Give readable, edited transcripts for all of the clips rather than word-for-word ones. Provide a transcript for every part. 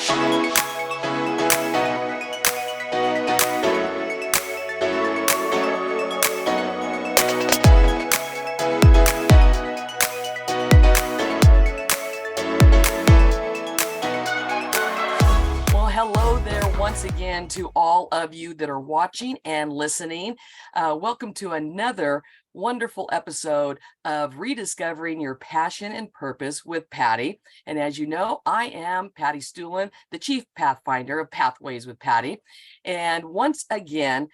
Hello there once again to all of you that are watching and listening. Welcome to another wonderful episode of Rediscovering Your Passion and Purpose with Patty. And as you know, I am Patty Stuhlin, the Chief Pathfinder of Pathways with Patty. And once again,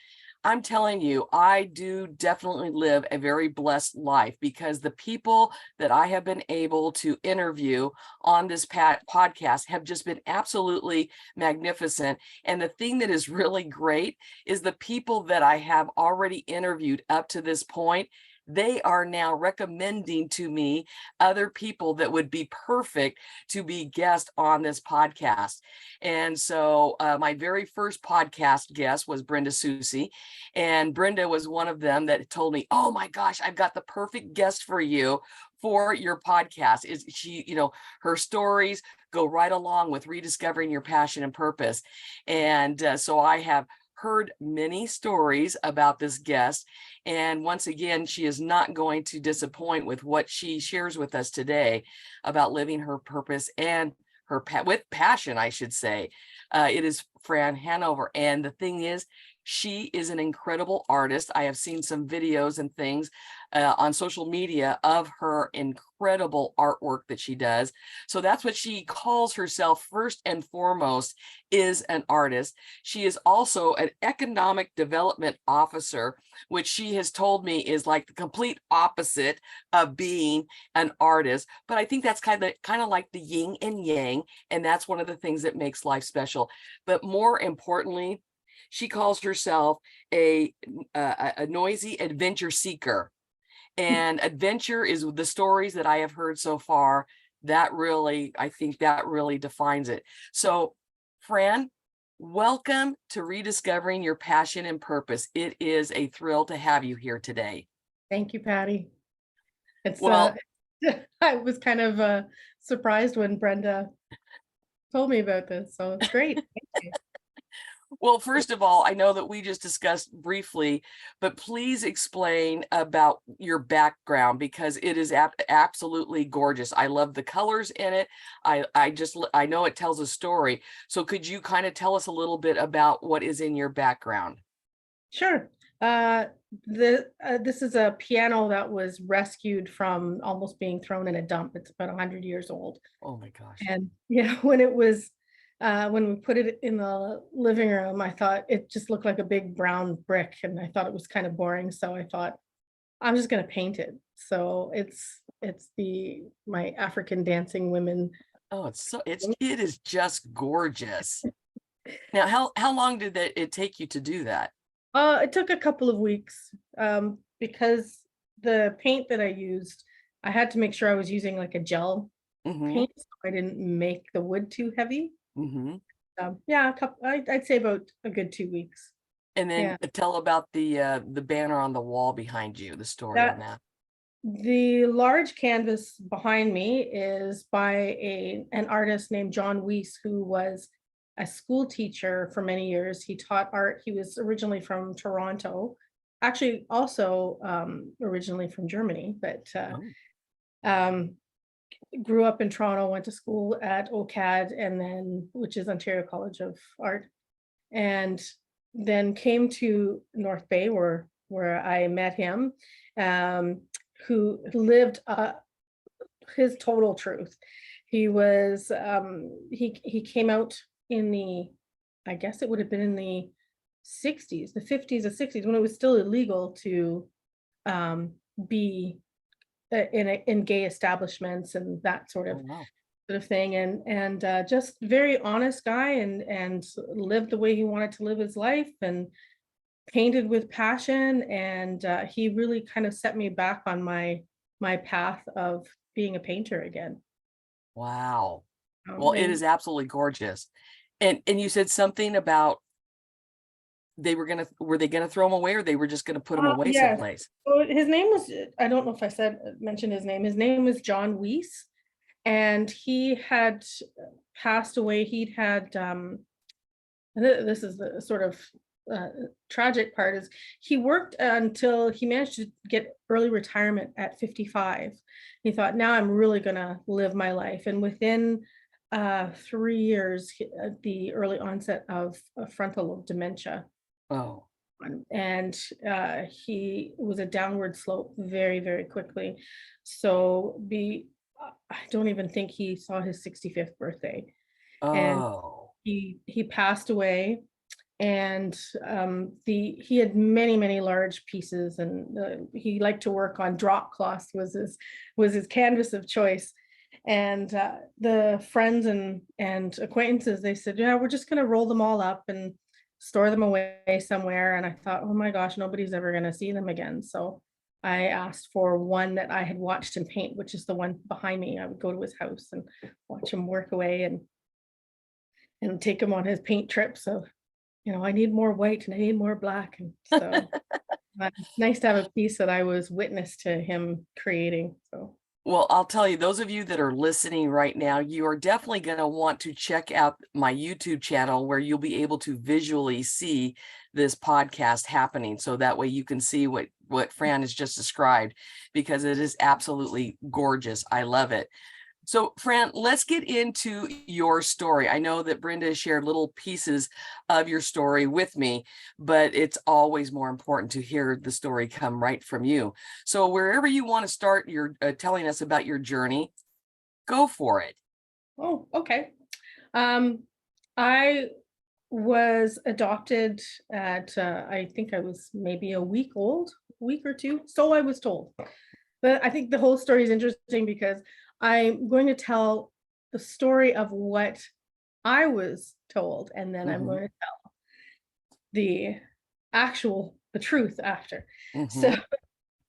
I'm telling you, I do definitely live a very blessed life because the people that I have been able to interview on this podcast have just been absolutely magnificent. And the thing that is really great is the people that I have already interviewed up to this point, they are now recommending to me other people that would be perfect to be guests on this podcast. And so my very first podcast guest was Brenda Susie. And Brenda was one of them that told me, oh my gosh, I've got the perfect guest for you for your podcast. Is she, her stories go right along with rediscovering your passion and purpose. And so I have heard many stories about this guest. And once again, she is not going to disappoint with what she shares with us today about living her purpose and with passion, I should say. It is Fran Hanover. And the thing is, she is an incredible artist. I have seen some videos and things on social media of her incredible artwork that she does. So that's what she calls herself first and foremost, is an artist. She is also an economic development officer, which she has told me is like the complete opposite of being an artist. But I think that's kind of like the yin and yang. And that's one of the things that makes life special. But more importantly, she calls herself a noisy adventure seeker. And adventure is the stories that I have heard so far. I think that really defines it. So, Fran, welcome to Rediscovering Your Passion and Purpose. It is a thrill to have you here today. Thank you, Patty. Well, I was kind of surprised when Brenda told me about this, so it's great. Thank you. Well, first of all, I know that we just discussed briefly, but please explain about your background because it is absolutely gorgeous. I love the colors in it. I know it tells a story. So could you kind of tell us a little bit about what is in your background? Sure. This is a piano that was rescued from almost being thrown in a dump. It's about 100 years old. Oh my gosh. And yeah, when we put it in the living room, I thought it just looked like a big brown brick and I thought it was kind of boring. So I thought, I'm just going to paint it. So it's my African dancing women. Oh, it is just gorgeous. Now, how long did it take you to do that? It took a couple of weeks because the paint that I used, I had to make sure I was using like a gel paint so I didn't make the wood too heavy. Yeah, I'd say about a good 2 weeks. And then tell about the banner on the wall behind you, the story on that. The large canvas behind me is by an artist named John Weiss, who was a school teacher for many years. He taught art. He was originally from Toronto, actually also originally from Germany, but grew up in Toronto, went to school at OCAD, and then, which is Ontario College of Art, and then came to North Bay where I met him, who lived his total truth. He was he came out in I guess it would have been in the 60s, the 50s, the 60s, when it was still illegal to be in gay establishments and that sort of thing, and just very honest guy, and lived the way he wanted to live his life, and painted with passion, and he really kind of set me back on my path of being a painter again. Wow. Well, it is absolutely gorgeous. And you said something about were they gonna throw him away, or they were just gonna put him away someplace? So his name was, I don't know if I mentioned his name. His name was John Weiss, and he had passed away. He'd had and this is the sort of tragic part is he worked until he managed to get early retirement at 55. He thought, now I'm really gonna live my life. And within 3 years, the early onset of frontal lobe dementia. Oh, And he was a downward slope very, very quickly. So I don't even think he saw his 65th birthday. And oh, he passed away, and he had many, many large pieces, and he liked to work on drop cloth was his canvas of choice. And the friends and acquaintances, they said, yeah, we're just going to roll them all up and store them away somewhere. And I thought, oh my gosh, nobody's ever going to see them again. So I asked for one that I had watched him paint, which is the one behind me. I would go to his house and watch him work away and take him on his paint trip. So, I need more white and I need more black. And so it's nice to have a piece that I was witness to him creating. So well, I'll tell you, those of you that are listening right now, you are definitely going to want to check out my YouTube channel where you'll be able to visually see this podcast happening. So that way you can see what Fran has just described, because it is absolutely gorgeous. I love it. So, Fran, let's get into your story. I know that Brenda has shared little pieces of your story with me, but it's always more important to hear the story come right from you. So wherever you want to start your telling us about your journey, go for it. Oh, okay. I was adopted at, I think I was maybe a week or two. So I was told. But I think the whole story is interesting because I'm going to tell the story of what I was told, and then I'm Mhm, going to tell the truth after. So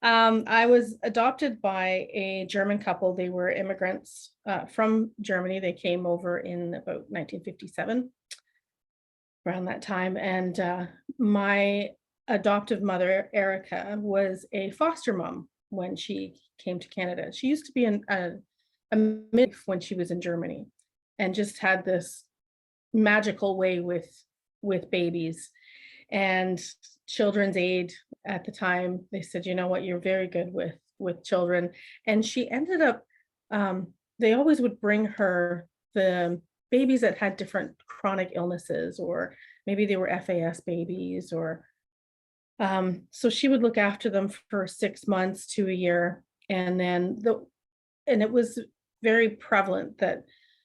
mhm. I was adopted by a German couple. They were immigrants from Germany. They came over in about 1957, around that time. And my adoptive mother, Erica, was a foster mom when she came to Canada. She used to be a midwife when she was in Germany, and just had this magical way with babies. And Children's Aid at the time, they said, you know what, you're very good with children. And she ended up, they always would bring her the babies that had different chronic illnesses, or maybe they were FAS babies, or so she would look after them for 6 months to a year. And then and it was very prevalent that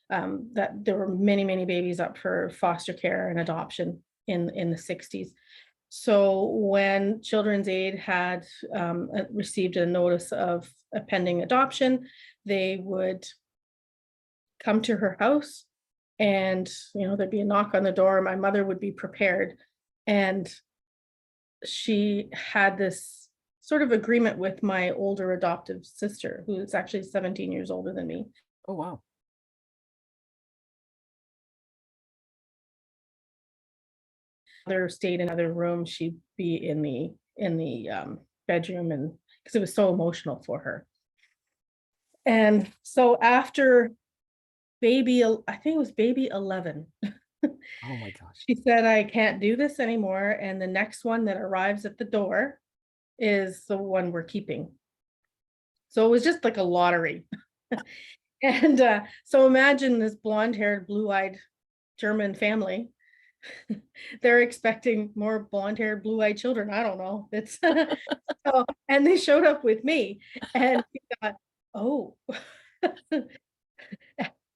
there were many, many babies up for foster care and adoption in the 60s. So when Children's Aid had received a notice of a pending adoption, they would come to her house, and there'd be a knock on the door. My mother would be prepared, and she had this sort of agreement with my older adoptive sister, who is actually 17 years older than me. Oh, wow. Mother stayed in another room, she'd be in the bedroom, and because it was so emotional for her. And so after I think it was baby 11, Oh my gosh. she said, I can't do this anymore. And the next one that arrives at the door is the one we're keeping. So it was just like a lottery. And so imagine this blonde haired, blue eyed German family. They're expecting more blonde haired, blue eyed children. I don't know. It's so, and they showed up with me, and we thought, oh,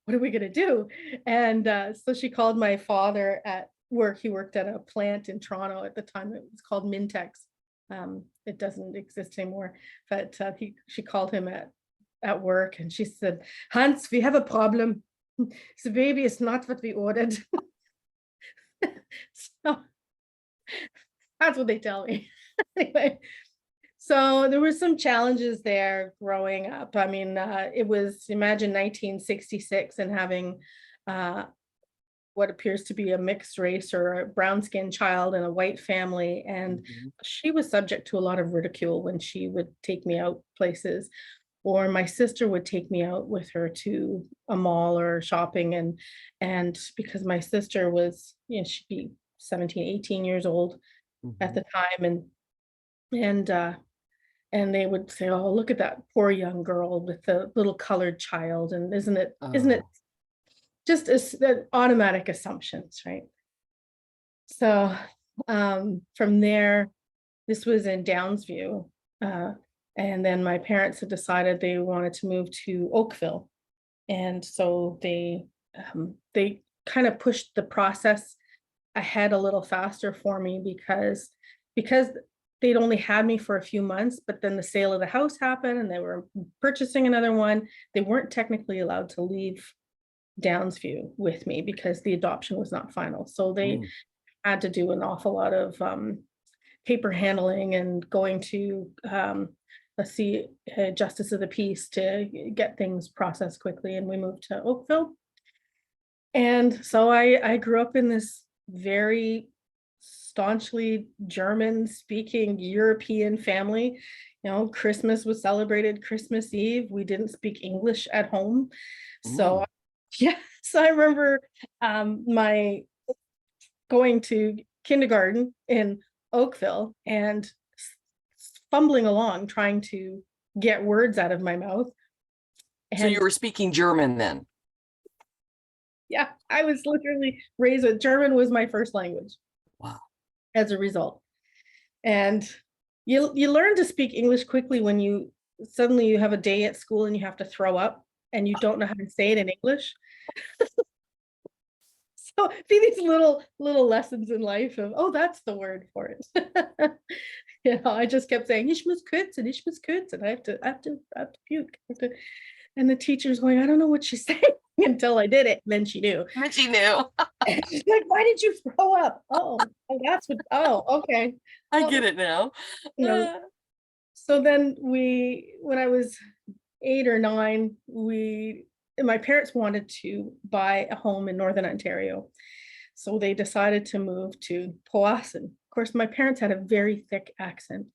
what are we gonna do? And so she called my father at work. He worked at a plant in Toronto at the time. It was called Mintex. It doesn't exist anymore. But she called him at work, and she said, Hans, we have a problem. The baby is not what we ordered. So that's what they tell me. Anyway, so there were some challenges there growing up. I mean, it was, imagine 1966 and having what appears to be a mixed race or a brown skinned child in a white family. And Mhm. she was subject to a lot of ridicule when she would take me out places. or my sister would take me out with her to a mall or shopping, and because my sister was, she'd be 17, 18 years old at Mhm. the time, and and they would say, "Oh, look at that poor young girl with the little colored child," and isn't it Oh. just as the automatic assumptions, right? So from there, this was in Downsview, uh, and then my parents had decided they wanted to move to Oakville, and so they kind of pushed the process ahead a little faster for me because they'd only had me for a few months, but then the sale of the house happened and they were purchasing another one. They weren't technically allowed to leave Downsview with me because the adoption was not final. So they Mm. had to do an awful lot of paper handling and going to let's see, justice of the peace to get things processed quickly. And we moved to Oakville. And so I grew up in this very staunchly German speaking European family. Christmas was celebrated Christmas Eve. We didn't speak English at home. So Mm. yeah, so I remember my going to kindergarten in Oakville and fumbling along trying to get words out of my mouth. So you And were speaking German then? yeah, I was literally raised with German was my first language Wow. as a result. And you learn to speak English quickly when you suddenly you have a day at school and you have to throw up and you don't know how to say it in English. So be these little lessons in life of, oh, that's the word for it. I just kept saying, ich muss kürzen, ich muss kürzen. I have to puke. And the teacher's going, I don't know what she's saying until I did it. And then she knew. But you knew. And she's like, why did you throw up? Okay. I Well, get it now. you know, Uh, so then when I was 8 or 9, my parents wanted to buy a home in Northern Ontario. So they decided to move to Powassan. Of course, my parents had a very thick accent.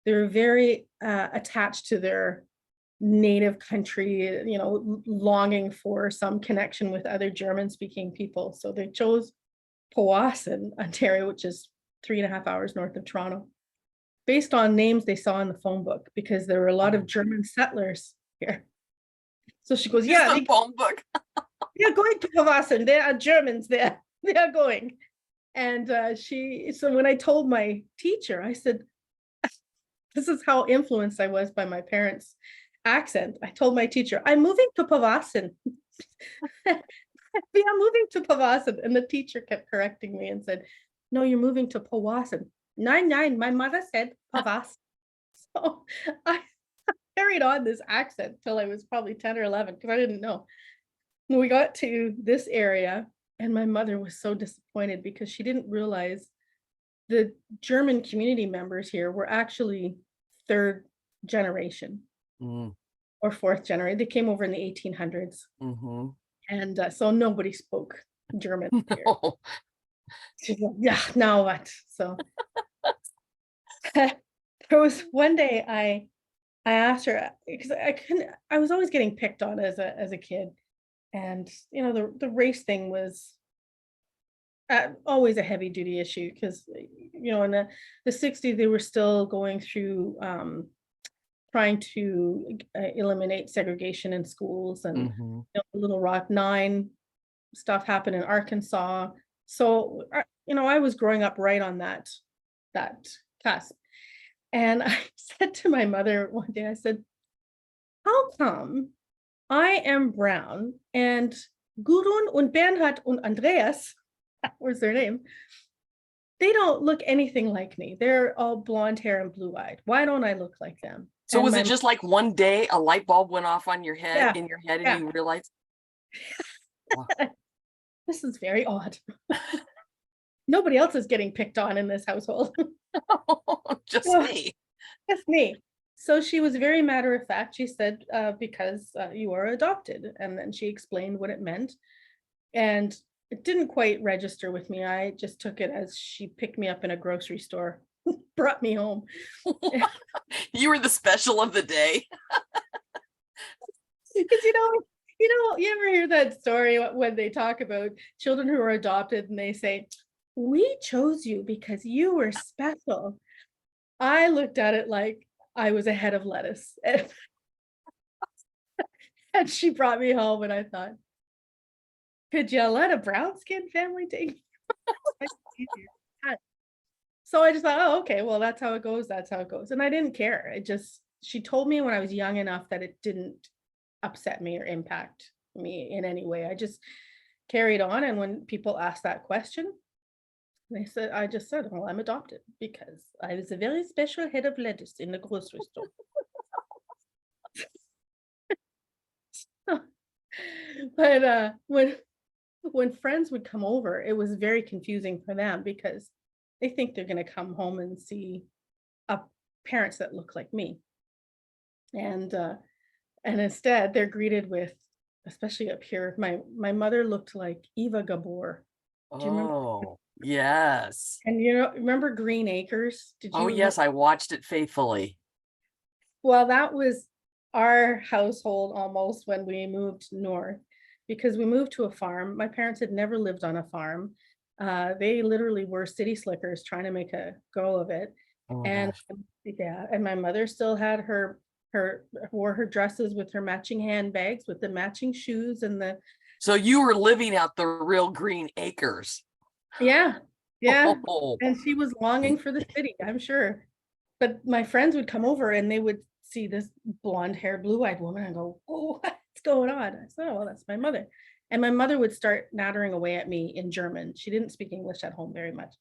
They were very attached to their native country, longing for some connection with other German speaking people. So they chose Powassan, Ontario, which is 3.5 hours north of Toronto, based on names they saw in the phone book, because there were a lot of oh, German settlers here. So she goes, use yeah, the phone book. they're going to Powassan. There are Germans there. They are going. And so when I told my teacher, I said, this is how influenced I was by my parents' accent. I told my teacher, I'm moving to Powassan. We are moving to Powassan. And the teacher kept correcting me and said, no, you're moving to Powassan. Nine, my mother said Powassan. So I carried on this accent till I was probably 10 or 11 because I didn't know. When we got to this area, and my mother was so disappointed because she didn't realize the German community members here were actually third generation Mm. or fourth generation. They came over in the 1800s. Mm-hmm. And so nobody spoke German here. No. She's like, yeah, now what? So there was one day I asked her because I was always getting picked on as a kid. And the race thing was always a heavy duty issue because in the 60s they were still going through trying to eliminate segregation in schools, and Mm-hmm. Little Rock Nine stuff happened in Arkansas. So I was growing up right on that cusp. And I said to my mother one day, I said, how come I am brown and Gudrun and Bernhard and Andreas, that was their name, they don't look anything like me. They're all blonde hair and blue eyed. Why don't I look like them? So And was it just like one day a light bulb went off on your head yeah, in your head and yeah, you realized, wow. this is very odd. Nobody else is getting picked on in this household. Just So, me. just me. So she was very matter of fact. She said, because you are adopted. And then she explained what it meant. And it didn't quite register with me. I just took it as she picked me up in a grocery store, brought me home. You were the special of the day. Because you ever hear that story when they talk about children who are adopted and they say, "We chose you because you were special." I looked at it like I was a head of lettuce, and she brought me home, and I thought, "Could you let a brown skinned family take me?" So I just thought, "Oh, okay, well, that's how it goes, that's how it goes." And I didn't care. She told me when I was young enough that it didn't upset me or impact me in any way. I just carried on, and when people asked that question, I just said, "Well, I'm adopted because I was a very special head of lettuce in the grocery store." But, when friends would come over, it was very confusing for them because they think they're gonna come home and see, uh, parents that look like me, and, uh, and instead, they're greeted with, especially up here, my mother looked like Eva Gabor. Do you remember? Oh, yes. And, remember Green Acres? Did Oh, you? yes, I watched it faithfully. Well, that was our household almost when we moved north, because we moved to a farm. My parents had never lived on a farm. They literally were city slickers trying to make a go of it. Oh my And gosh. yeah, and my mother still had her wore her dresses with her matching handbags with the matching shoes and the So you were living out the real Green Acres. yeah, yeah. Oh, And she was longing for the city, I'm sure. But my friends would come over and they would see this blonde-haired, blue-eyed woman and go, "Oh, what's going on?" I said, "Oh, well, that's my mother." And my mother would start nattering away at me in German. She didn't speak English at home very much.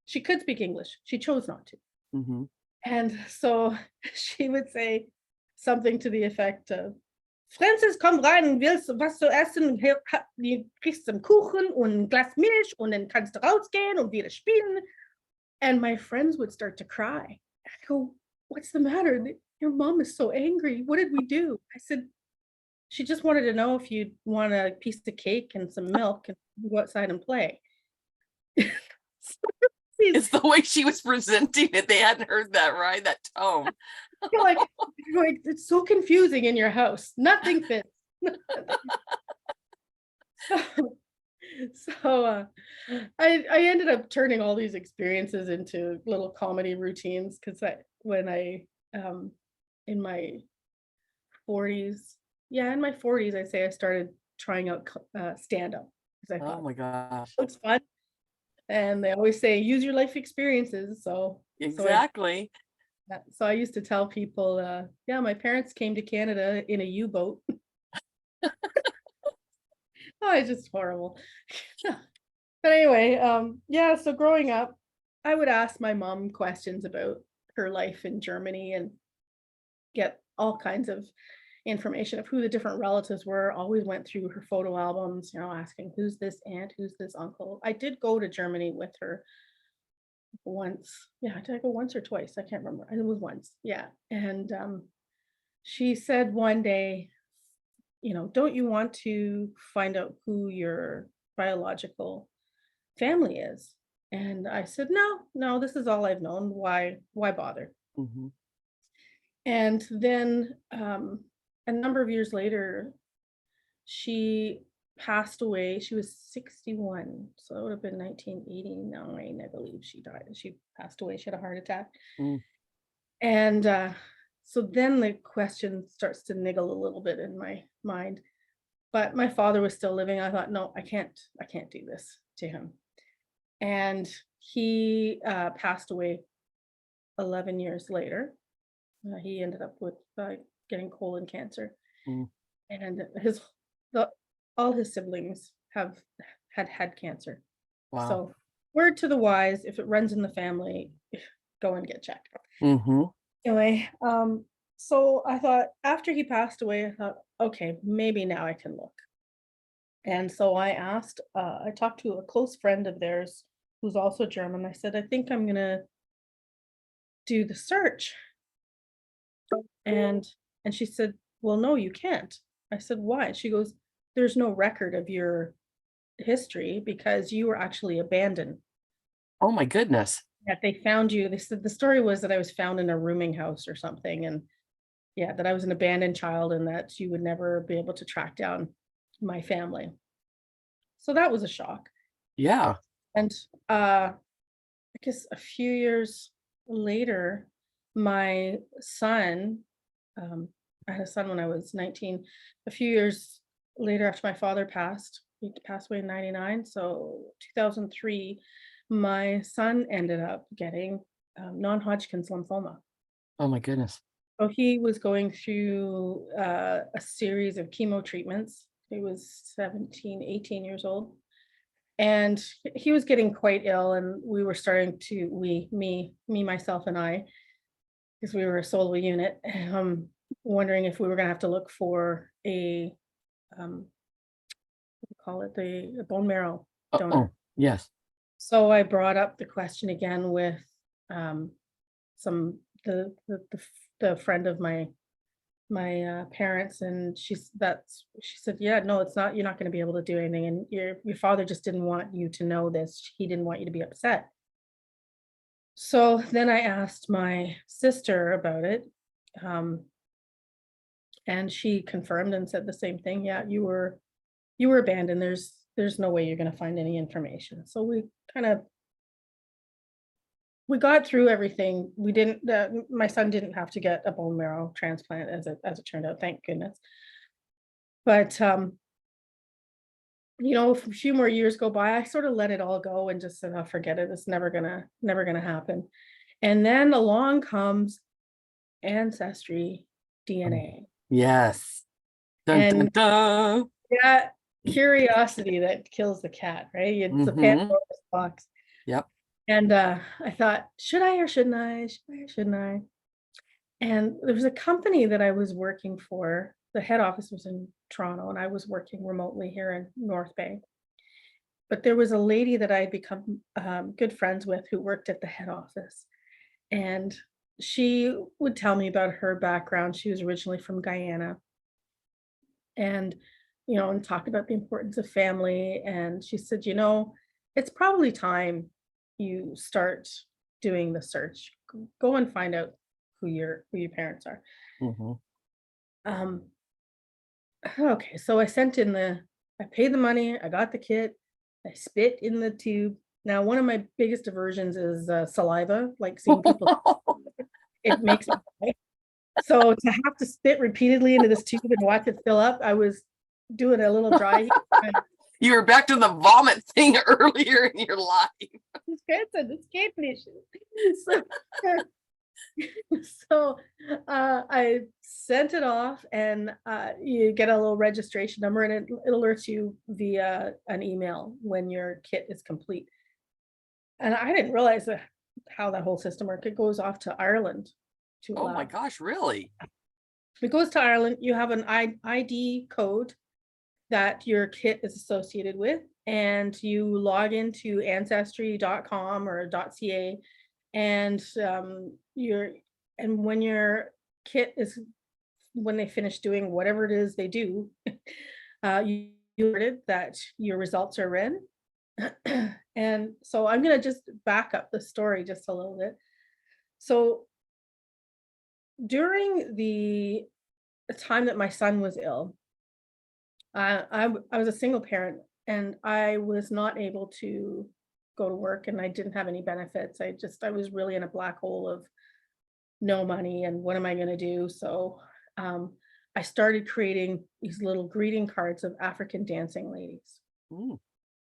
She could speak English. She chose not to. mhm. And so she would say something to the effect of, "Francis, komm rein, willst du was zu essen? Hier, du kriegst einen Kuchen und ein Glas Milch und dann kannst du rausgehen und wieder spielen." And my friends would start to cry. I go, "What's the matter? Your mom is so angry. What did we do?" I said, "She just wanted to know if you'd want a piece of cake and some milk and go outside and play." These It's the way she was presenting it. They hadn't heard that, right? That tone. you're like, "It's so confusing in your house. Nothing fits." So, I ended up turning all these experiences into little comedy routines because um, in my 40s, yeah, in my 40s, I'd say I started trying out stand-up because I Oh thought, my gosh. "Looks fun," and they always say, "Use your life experiences," Exactly. so I used to tell people, "Yeah, my parents came to Canada in a U-boat." Oh, it's just horrible. But anyway, yeah, so growing up, I would ask my mom questions about her life in Germany and get all kinds of information of who the different relatives were. Always went through her photo albums, asking who's this aunt, who's this uncle. I did go to Germany with her once. Yeah, did I go once or twice? I can't remember. It was once. Yeah. And she said one day, "Don't you want to find out who your biological family is?" And I said, "No, no, this is all I've known. Why bother?" Mhm. And then a number of years later, she passed away. She was 61. So it would have been 1989, I believe she died. She passed away. She had a heart attack. Mm. And so then the question starts to niggle a little bit in my mind. But my father was still living. I thought, no, I can't do this to him. And he passed away 11 years later. He ended up with getting colon cancer, Mm. and the all his siblings have had cancer. Wow. So, word to the wise: if it runs in the family, go and get checked. Mhm. Anyway, so I thought after he passed away, I thought, okay, maybe now I can look. And so I talked to a close friend of theirs who's also German. I said, "I think I'm gonna do the search." And she said, "Well, no, you can't." I said, "Why?" She goes, "There's no record of your history because you were actually abandoned." Oh my goodness. That they found you. They said the story was that I was found in a rooming house or something, and Yeah, that I was an abandoned child and that you would never be able to track down my family. So that was a shock. Yeah. And I guess a few years later, my son, um, I had a son when I was 19. A few years later, after my father passed, he passed away in 99. So 2003, my son ended up getting non-Hodgkin's lymphoma. Oh my goodness. So he was going through a series of chemo treatments. He was 17, 18 years old. And he was getting quite ill, and we were starting to, myself, and I, because we were a solo unit, wondering if we were going to have to look for a, what do you call it, the bone marrow Oh, donor. oh, yes. So I brought up the question again with um, some the friend of my parents, and she said, yeah, no, it's not, you're not going to be able to do anything, and your father just didn't want you to know this, he didn't want you to be upset. So then I asked my sister about it, um, and she confirmed and said the same thing. Yeah, you were abandoned. There's no way you're going to find any information. So kind of we got through everything. We didn't. My son didn't have to get a bone marrow transplant, as it turned out. Thank goodness. But a few more years go by. I sort of let it all go and just said, "Oh, forget it. It's never gonna happen." And then along comes Ancestry Oh, DNA. yes. Dun, dun, And dun. that curiosity that kills the cat, right? It's a Mm-hmm. Pandora's box. Yep. And I thought, should I or shouldn't I? Should I or shouldn't I? And there was a company that I was working for. The head office was in Toronto, and I was working remotely here in North Bay. But there was a lady that I had become good friends with who worked at the head office. And she would tell me about her background. She was originally from Guyana, and and talk about the importance of family. And she said, it's probably time you start doing the search. Go and find out who your parents are. Mm-hmm. um okay, so I paid the money, I got the kit, I spit in the tube. Now, one of my biggest aversions is saliva, like seeing people. It makes me cry. So to have to spit repeatedly into this tube and watch it fill up, I was doing a little dry heat. You were back to the vomit thing earlier in your life. It's an escape mission. So, so I sent it off, and you get a little registration number, and it alerts you via an email when your kit is complete. And I didn't realize how that whole system worked. It goes off to Ireland to a Oh my lab. gosh, really? It goes to Ireland. You have an ID code that your kit is associated with, and you log into ancestry.com or .ca, and when your kit is when they finish doing whatever it is they do, you alerted that your results are in. And so I'm going to just back up the story just a little bit. So during the time that my son was ill, I was a single parent, and I was not able to go to work, and I didn't have any benefits. I was really in a black hole of no money, and what am I going to do? So um, I started creating these little greeting cards of African dancing ladies. Mm.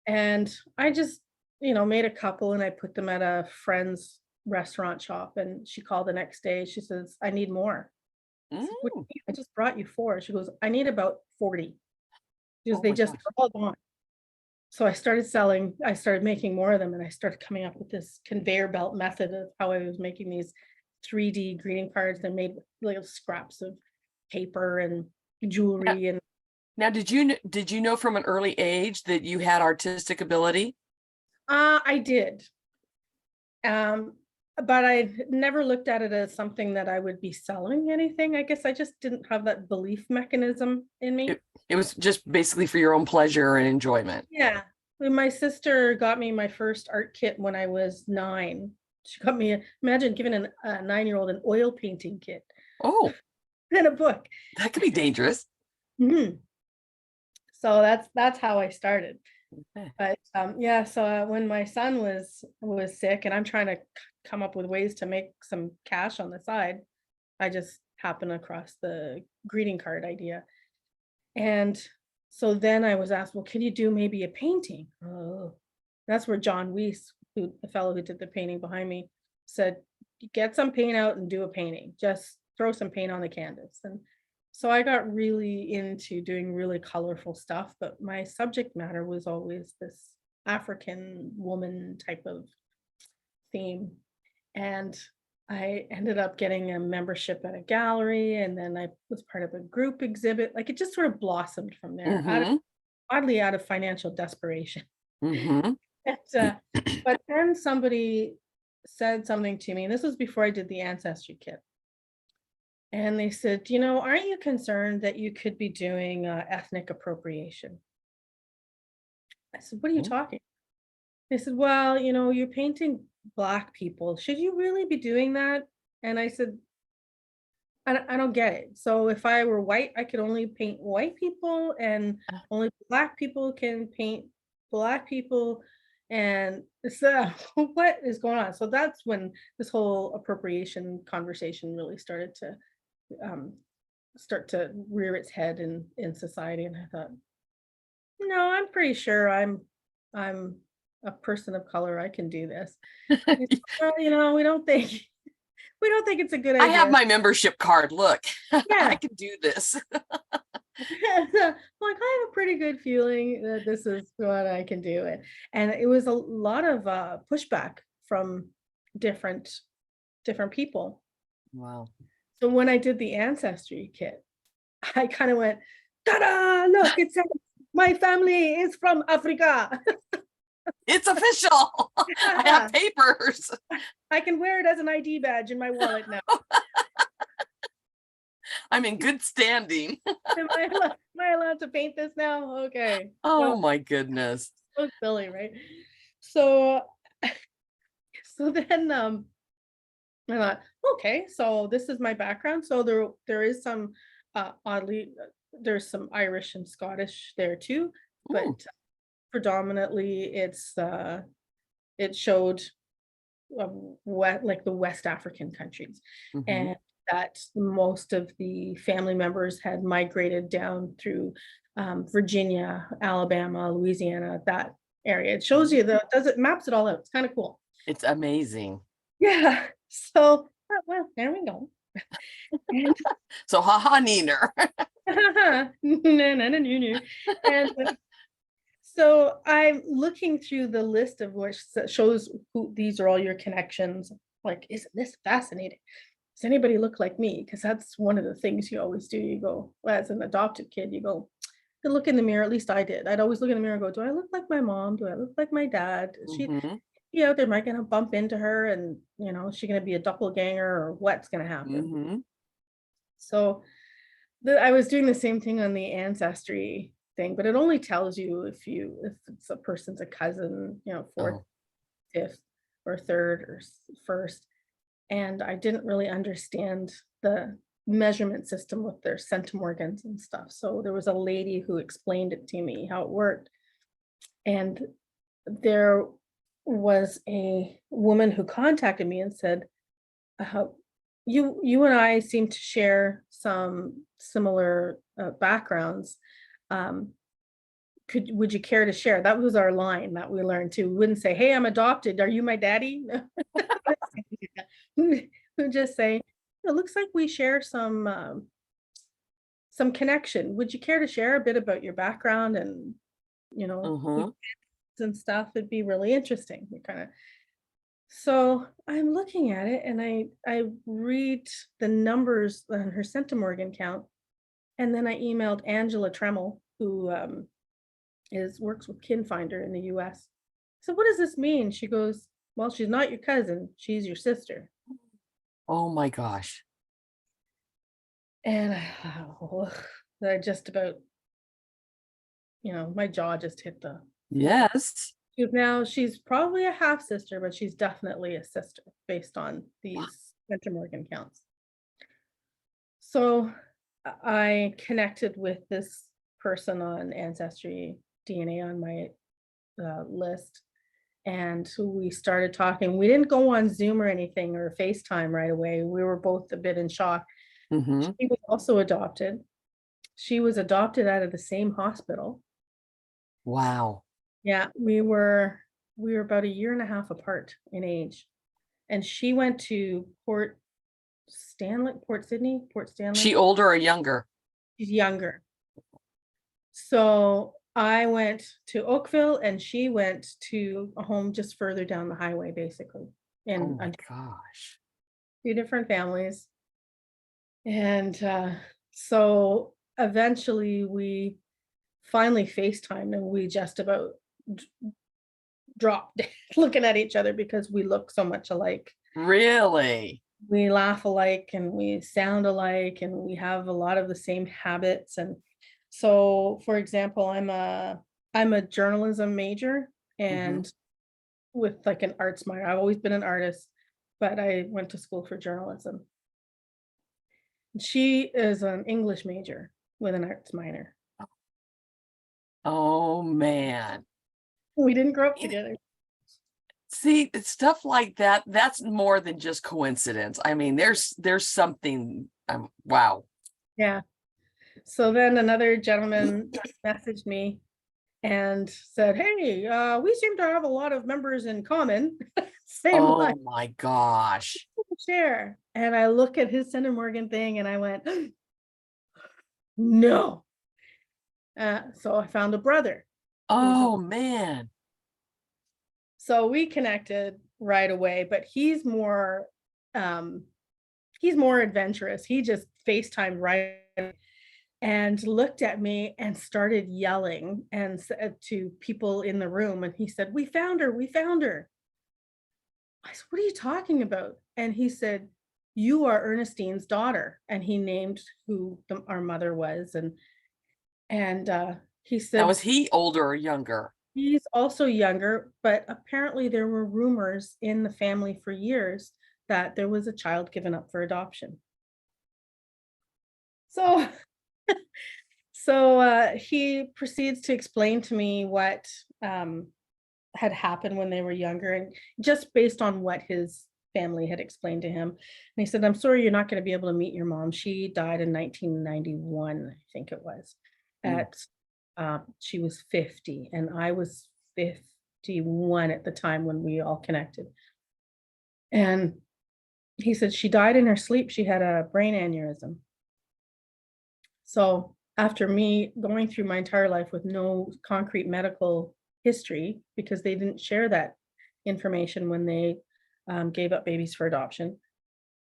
And I just, made a couple, and I put them at a friend's restaurant shop. And she called the next day. She says, I need more. I said, "What do Mm. you mean? I just brought you four." She goes, I need about 40. Because Oh they my just gosh. are all gone. So I started making more of them, and I started coming up with this conveyor belt method of how I was making these 3D greeting cards. They're made with little scraps of paper and Now, jewelry. And now, did you know from an early age that you had artistic ability? I did. Um, but I never looked at it as something that I would be selling anything. I guess I just didn't have that belief mechanism in me. It was just basically for your own pleasure and enjoyment. Yeah. When my sister got me my first art kit when I was 9. She got me, imagine giving a 9-year-old an oil painting kit. Oh. in a book. That could be dangerous. Mhm. So that's how I started. Okay. But yeah, so when my son was sick, and I'm trying to come up with ways to make some cash on the side, I just happened across the greeting card idea. And so then I was asked, well, can you do maybe a painting? Oh, that's where John Weiss, who the fellow who did the painting behind me, said, get some paint out and do a painting. Just throw some paint on the canvas. And so I got really into doing really colorful stuff, but my subject matter was always this African woman type of theme. And I ended up getting a membership at a gallery, and then I was part of a group exhibit. Like, it just sort of blossomed from there, Mm-hmm. oddly out of financial desperation. Mm-hmm. And, but then somebody said something to me, and this was before I did the ancestry kit. And they said, aren't you concerned that you could be doing ethnic appropriation? I said, what are you talking? They said, well, you're painting Black people. Should you really be doing that? And I said, I don't get it. So if I were white, I could only paint white people, and only Black people can paint Black people. And so what is going on? So that's when this whole appropriation conversation really started to um, start to rear its head in society. And I thought, no, I'm pretty sure I'm a person of color. I can do this. Well, we don't think it's a good I have idea. my membership card. Look, I Yeah. can do this. Like, I have a pretty good feeling that this is what I can do. And it was a lot of pushback from different different people. Wow. So when I did the ancestry kit, I kind of went, ta-da! Look, it says my family is from Africa. It's official. I have papers. I can wear it as an ID badge in my wallet now. I'm in good standing. Am I allowed to paint this now? Okay. Oh my goodness. So silly, right? So so then I thought, okay, so this is my background. So there is some oddly there's some Irish and Scottish there too, Mm, but predominantly it showed like the West African countries, mhm, and that most of the family members had migrated down through Virginia, Alabama, Louisiana, that area. It shows you it maps it all out. It's kind of cool. It's amazing. Yeah. So, well, there we go. And So haha neener. no, no, no, no, no. And so I'm looking through the list of which shows who these are all your connections. Like, isn't this fascinating? Does anybody look like me? Because that's one of the things you always do. You go, well, as an adopted kid, you go, you look in the mirror. At least I did. I'd always look in the mirror and go, do I look like my mom? Do I look like my dad? Is Mhm, she out there? Am I going to bump into her? And, is she going to be a doppelganger, or what's going to happen? mhm. So I was doing the same thing on the ancestry thing, but it only tells you if it's a person's a cousin, fourth, Oh, fifth, or third, or first. And I didn't really understand the measurement system with their centimorgans and stuff. So there was a lady who explained it to me how it worked. And there was a woman who contacted me and said, uh, you and I seem to share some similar backgrounds. Um, would you care to share? That was our line that we learned too. We wouldn't say, hey, I'm adopted. Are you my daddy? We would just say, it looks like we share some connection. Would you care to share a bit about your background and, who mhm. and stuff? It'd be really interesting. We kind of So I'm looking at it, and I read the numbers on her centimorgan count, and then I emailed Angela Tremmel, who is works with KinFinder in the US. So what does this mean? She goes, well, she's not your cousin, she's your sister. Oh my gosh. And I just about, my jaw just hit the floor. Yes. She's probably a half sister, but she's definitely a sister based on Wow. these centimorgan counts. So I connected with this person on Ancestry DNA on my list, and so we started talking. We didn't go on Zoom or anything or FaceTime right away. We were both a bit in shock. Mm-hmm. She was also adopted. She was adopted out of the same hospital. Wow. Yeah, we were about a year and a half apart in age. And she went to Port She Stanley. older or younger? She's younger. So I went to Oakville and she went to a home just further down the highway, basically, Oh in my gosh. two different families. And so eventually we finally FaceTimed and we just about d- dropped looking at each other because we look so much alike. Really? We laugh alike and we sound alike and we have a lot of the same habits. And so, for example, I'm a journalism major Mm-hmm. and with like an arts minor. I've always been an artist, but I went to school for journalism. She is an English major with an arts minor. Oh man. We didn't grow up You- together. See, it's stuff like that, that's more than just coincidence. I mean, there's something, wow. Yeah. So then another gentleman messaged me and said, "Hey, we seem to have a lot of members in common. Same Oh life, my gosh. share." And I look at his Center Morgan thing and I went, "No." So I found a brother who's a Oh man. so we connected right away, but um he's more adventurous. He just FaceTimed right and looked at me and started yelling and said to people in the room, and he said, "We found her, we found her." I said, "What are you talking about?" And he said, "You are Ernestine's daughter." And he named who our mother was. And he Now, said, was he older or younger? he's also younger, but apparently there were rumors in the family for years that there was a child given up for adoption. So he proceeds to explain to me what um, had happened when they were younger, and just based on what his family had explained to him. And he said, "I'm sorry, you're not going to be able to meet your mom. She died in 1991, I think it was. Mm. At She was 50, and I was 51 at the time when we all connected. And he said she died in her sleep. She had a brain aneurysm. So after me going through my entire life with no concrete medical history, because they didn't share that information when they gave up babies for adoption,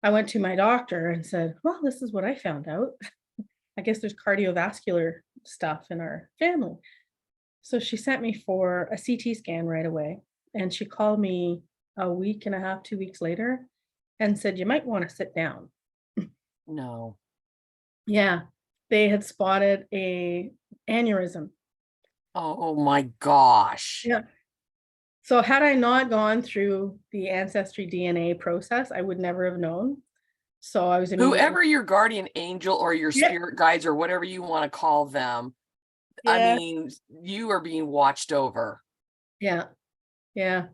I went to my doctor and said, "Well, this is what I found out. I guess there's cardiovascular stuff in our family." So she sent me for a CT scan right away. And she called me a week and a half, 2 weeks later and said, "You might want to sit down." No. Yeah, they had spotted a aneurysm. Oh my gosh. Yeah. So had I not gone through the ancestry DNA process, I would never have known. So I was immediately, Whoever your guardian angel or your yeah, spirit guides or whatever you want to call them, I yeah, mean, you are being watched over. yeah, yeah.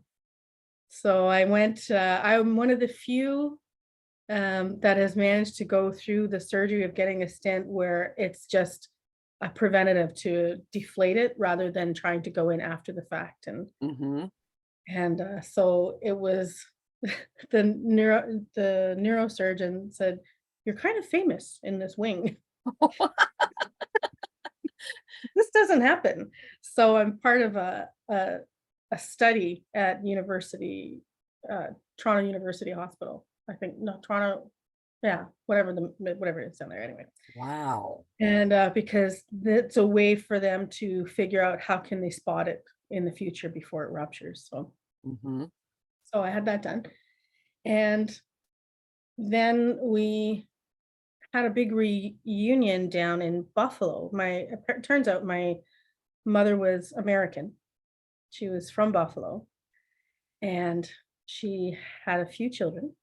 So I'm one of the few that has managed to go through the surgery of getting a stent where it's just a preventative to deflate it rather than trying to go in after the fact. Hmm. So it was the neurosurgeon said, "You're kind of famous in this wing." This doesn't happen. So I'm part of a study at uh, Toronto University Hospital. I think not Toronto, yeah, whatever it is down there anyway. Wow. And because that's a way for them to figure out how can they spot it in the future before it ruptures. Hmm. So I had that done. And then we had a big reunion down in Buffalo. It turns out my mother was American. She was from Buffalo and she had a few children.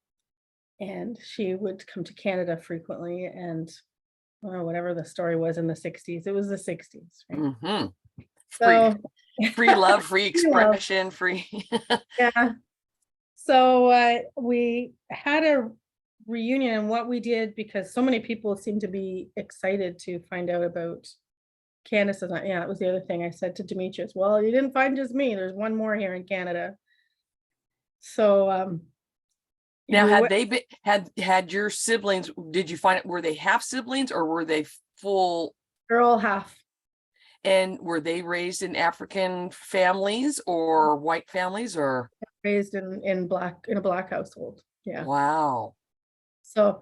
and she would come to Canada frequently, and whatever the story was in the 60s, it was the 60s, right? Hmm. Free, So free love, free you know, expression, free. yeah. So we had a reunion, and what we did, because so many people seemed to be excited to find out about Candace. And yeah, it was the other thing I said to Demetrius. Well, you didn't find just me. There's one more here in Canada. So Now, we had went, they been had your siblings? Did you find it? Were they half siblings or were they full? they're all half And were they raised in African families or white families or? raised in a black household. Yeah. Wow. So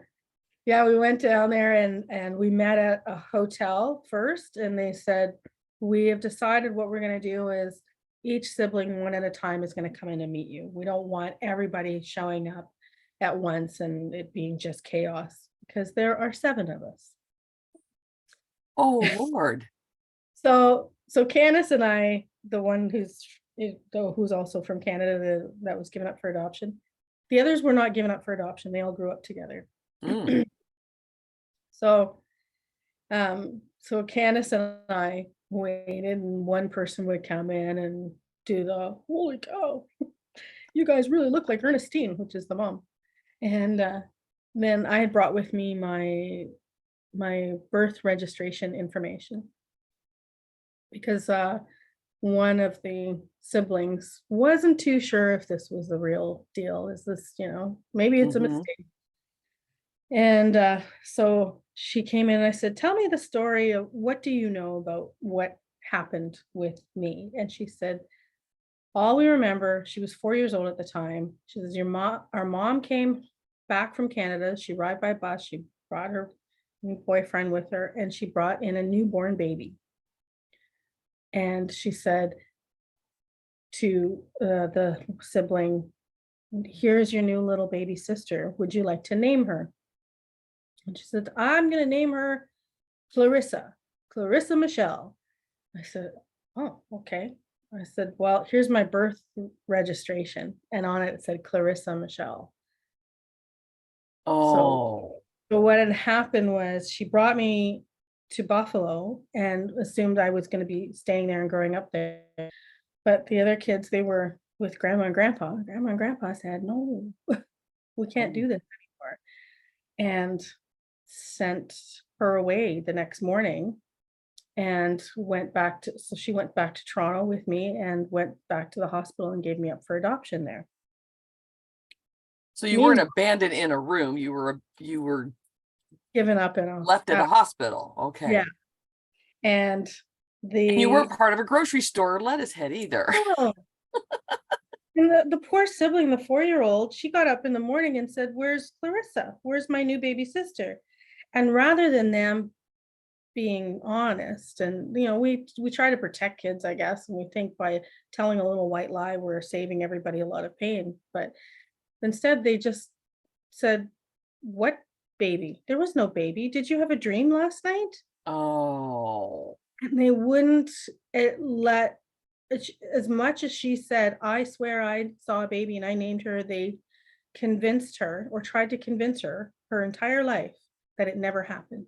yeah, we went down there, and we met at a hotel first, and they said, we have decided what we're going to do is each sibling one at a time is going to come in and meet you. We don't want everybody showing up at once and it being just chaos, because there are 7 of us. Oh Lord. So Candace and I, the one who's also from Canada, that was given up for adoption. The others were not given up for adoption. They all grew up together. Mm. So so Candace and I waited, and one person would come in and do the holy cow, you guys really look like Ernestine, which is the mom. And then I had brought with me my birth registration information, because one of the siblings wasn't too sure if this was the real deal. Is this, maybe it's a Hmm. mistake. And so she came in and I said, tell me the story of what do you know about what happened with me? And she said, all we remember, she was 4 years old at the time. She says, our mom came back from Canada. She arrived by bus. She brought her new boyfriend with her, and she brought in a newborn baby. And she said to the sibling, here's your new little baby sister. Would you like to name her? And she said, I'm going to name her Clarissa Michelle. I said, oh, okay. I said, well, here's my birth registration. And on it said Clarissa Michelle. So, Oh. so what had happened was she brought me to Buffalo and assumed I was going to be staying there and growing up there. But the other kids, they were with grandma and grandpa. Grandma and grandpa said, no, we can't do this anymore. And sent her away the next morning, and she went back to Toronto with me and went back to the hospital and gave me up for adoption there. So you weren't Meanwhile, abandoned in a room. You were given up left at a hospital. yeah. Okay. And And you the weren't part of a grocery store or lettuce head either. oh, and the poor sibling, the 4-year-old, she got up in the morning and said, where's Clarissa? Where's my new baby sister? And rather than them being honest, and we try to protect kids, I guess, and we think by telling a little white lie we're saving everybody a lot of pain, but instead they just said, what baby? There was no baby. Did you have a dream last night? Oh. And they wouldn't let, as much as she said, I swear I saw a baby and I named her, they convinced her, or tried to convince her entire life, that it never happened.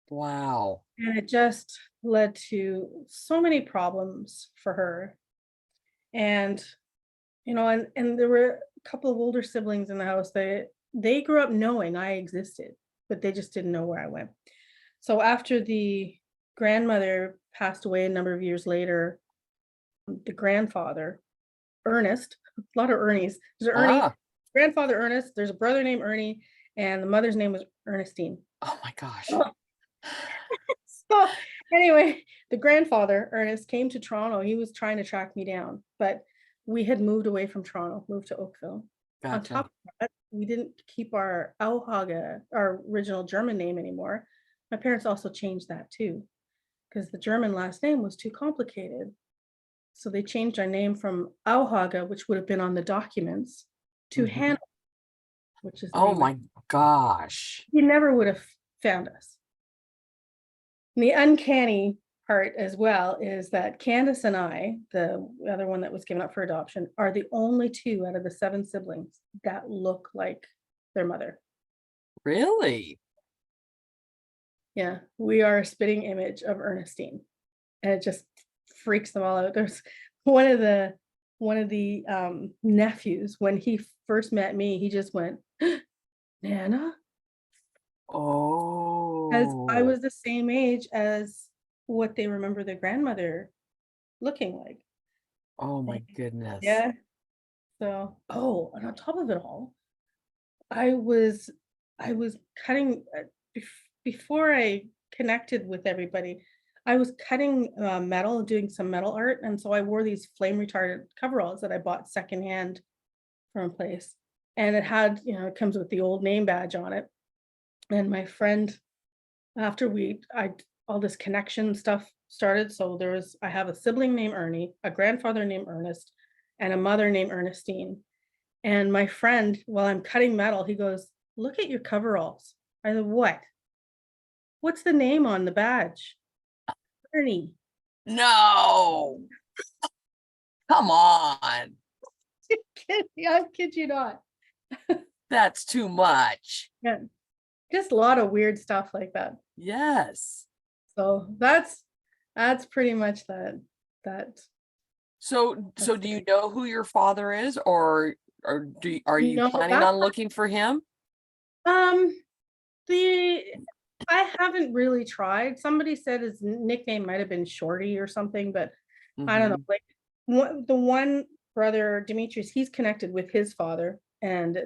Wow. And it just led to so many problems for her. And, and there were a couple of older siblings in the house that they grew up knowing I existed, but they just didn't know where I went. So after the grandmother passed away a number of years later, the grandfather, Ernest, a lot of Ernies. There's Ernie, Ah. grandfather Ernest, there's a brother named Ernie, and the mother's name was Ernestine. Oh my gosh. So anyway, the grandfather, Ernest, came to Toronto. He was trying to track me down, but we had moved away from Toronto, moved to Oakville. On Gotcha. top of that, we didn't keep our Auhaga, our original German name, anymore. My parents also changed that too, because the German last name was too complicated. So they changed our name from Auhaga, which would have been on the documents, to Mhm. Hanover, which is the Oh name. my gosh. He never would have found us. And the uncanny part as well is that Candace and I, the other one that was given up for adoption, are the only 2 out of the 7 siblings that look like their mother. Really? Yeah, we are a spitting image of Ernestine, and it just freaks them all out. There's one of the nephews, when he first met me, he just went, "Nana?" As I Oh, was the same age as what they remember their grandmother looking like. oh And my goodness. yeah, so and on top of it all, I was I was cutting, before I connected with everybody, I was cutting, metal, doing some metal art, and so I wore these flame retardant coveralls that I bought secondhand from a place, and it had, it comes with the old name badge on it, and my friend, after all this connection stuff started, so I have a sibling named Ernie, a grandfather named Ernest, and a mother named Ernestine, and my friend, while I'm cutting metal, he goes, "Look at your coveralls." I said, "What? What's the name on the badge?" "Ernie." No, come on. I kid you not. That's too much. Yeah, just a lot of weird stuff like that. Yes. So that's pretty much that So that's do the you know who your father is, or are you no, planning that on looking for him? um the I haven't really tried. Somebody said his nickname might have been Shorty or something, but I don't know. Hmm. Like the one brother, Demetrius, he's connected with his father, and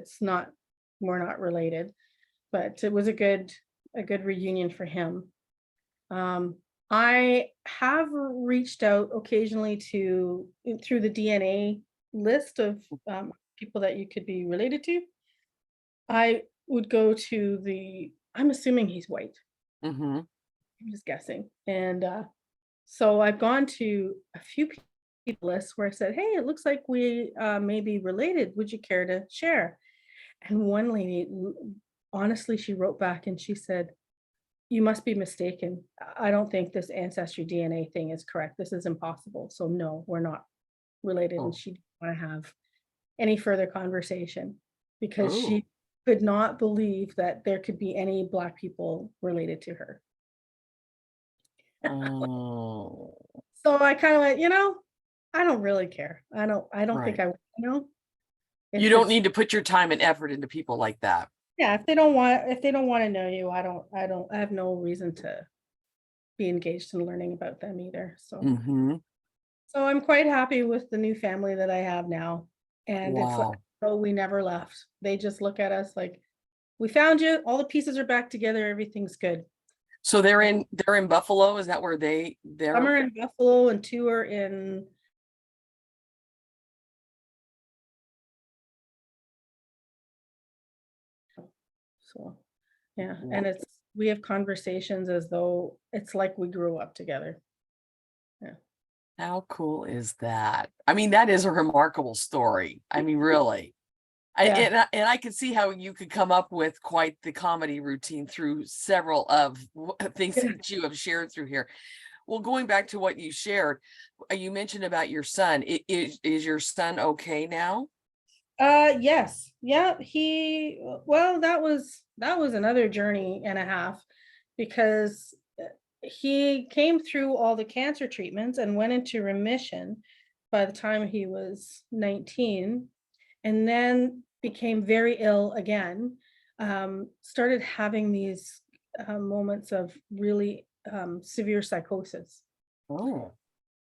we're not related, but it was a good reunion for him. Um, I have reached out occasionally through the DNA list of people that you could be related to. I would go to I'm assuming he's white. Hmm. I'm just guessing. And so I've gone to a few people lists where I said, "Hey, it looks like we may be related. Would you care to share?" And one lady, honestly, she wrote back and she said, "You must be mistaken. I don't think this ancestry DNA thing is correct. This is impossible. So no, we're not related." And Oh, she didn't want to have any further conversation because oh, she could not believe that there could be any Black people related to her. oh, So I kind of went, I don't really care. I don't think right. I, You if don't it's, need to put your time and effort into people like that. yeah, if they don't want to know you, I have no reason to be engaged in learning about them either. Hmm. So I'm quite happy with the new family that I have now. And it's like, Wow. oh, we never left. They just look at us like, "We found you. All the pieces are back together. Everything's good." So they're in Buffalo. Is that where Some they're? are in Buffalo and two are in, so yeah. And we have conversations as though it's like we grew up together. Yeah. How cool is that? I mean, that is a remarkable story. I mean, really. Yeah. And I can see how you could come up with quite the comedy routine through several of things Yeah. that you have shared through here. Well, going back to what you shared, you mentioned about your son. Is your son okay now? Yes. Yeah, well, that was another journey and a half because he came through all the cancer treatments and went into remission by the time he was 19, and then became very ill again. Started having these moments of really severe psychosis. Oh,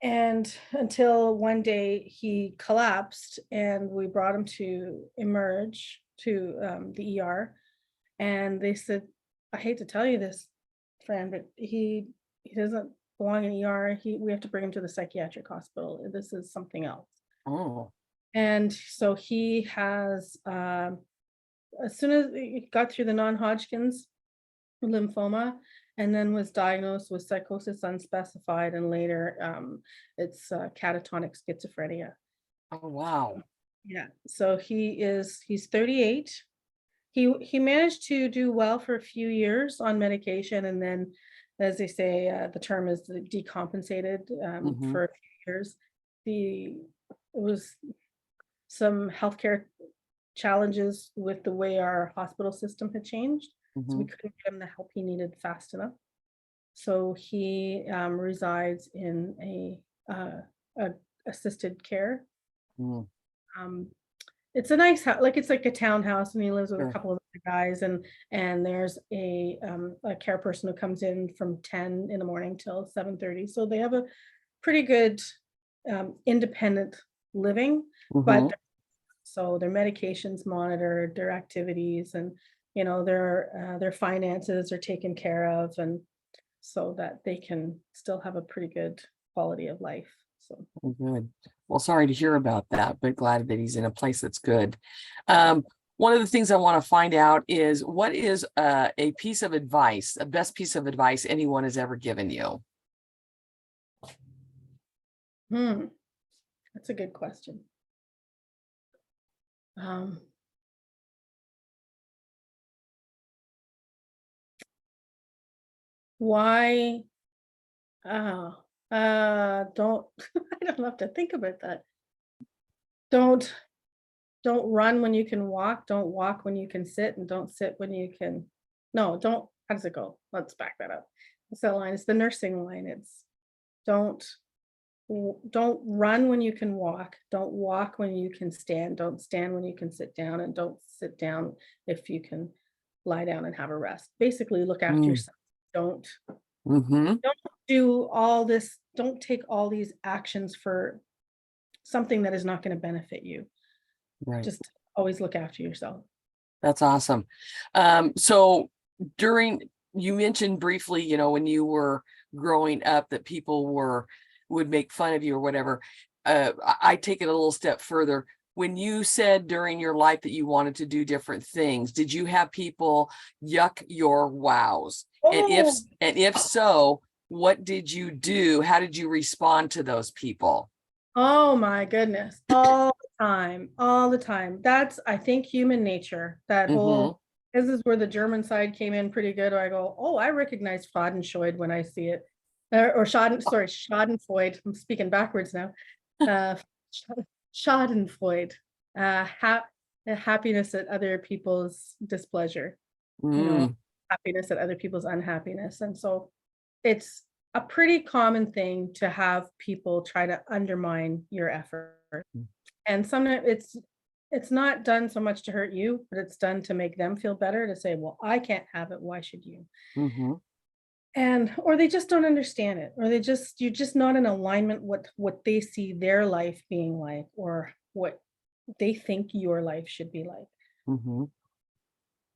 And until one day he collapsed and we brought him to emerge to the ER. And they said, "I hate to tell you this, Fran, but he doesn't belong in ER. We have to bring him to the psychiatric hospital. This is something else." oh, And so he has, as soon as he got through the non-Hodgkin's lymphoma, and then was diagnosed with psychosis unspecified, and later it's catatonic schizophrenia. oh, wow. Yeah, so he's 38. He managed to do well for a few years on medication, and then, as they say, the term is decompensated Hmm. for a few years. The It was some healthcare challenges with the way our hospital system had changed. So we Mhm. couldn't get him the help he needed fast enough. So he resides in a assisted care. Mm, Um, it's a nice house, like it's like a townhouse, and he lives with a sure. couple of other guys, and there's a care person who comes in from 10 in the morning till 7:30. So they have a pretty good independent living, but Mhm. so their medications monitored, their activities, and their finances are taken care of, and so that they can still have a pretty good quality of life. So, Oh, good. Well, sorry to hear about that, but glad that he's in a place that's good. Um, one of the things I want to find out is what is a piece of advice, a best piece of advice anyone has ever given you? hmm, that's a good question. Um, why? Oh, don't. I don't have to think about that. Don't don't run when you can walk. Don't walk when you can sit, and don't sit when you can. No, don't. How does it go? Let's back that up. What's that line? It's the nursing line. It's don't don't run when you can walk. Don't walk when you can stand. Don't stand when you can sit down, and don't sit down if you can lie down and have a rest. Basically, look after Mm, yourself. Don't hmm. don't do all this. Don't take all these actions for something that is not going to benefit you. Right. Just always look after yourself. That's awesome. So during, you mentioned briefly, when you were growing up that people would make fun of you or whatever. I take it a little step further. When you said during your life that you wanted to do different things, did you have people yuck your wows? And Oh, if so, what did you do? How did you respond to those people? oh my goodness. All the time. All the time. That's, I think, human nature. That Mm-hmm. whole, this is where the German side came in pretty good. I go, oh, I recognize Schadenfreude when I see it. Or Schadenfreude. I'm speaking backwards now. Uh, Schadenfreude. The happiness at other people's displeasure, you know, Mm, happiness at other people's unhappiness. And so it's a pretty common thing to have people try to undermine your effort. And sometimes it's not done so much to hurt you, but it's done to make them feel better, to say, well, I can't have it. Why should you? mm-hmm. And or they just don't understand it, or you're just not in alignment with what they see their life being like, or what they think your life should be like. Mm-hmm.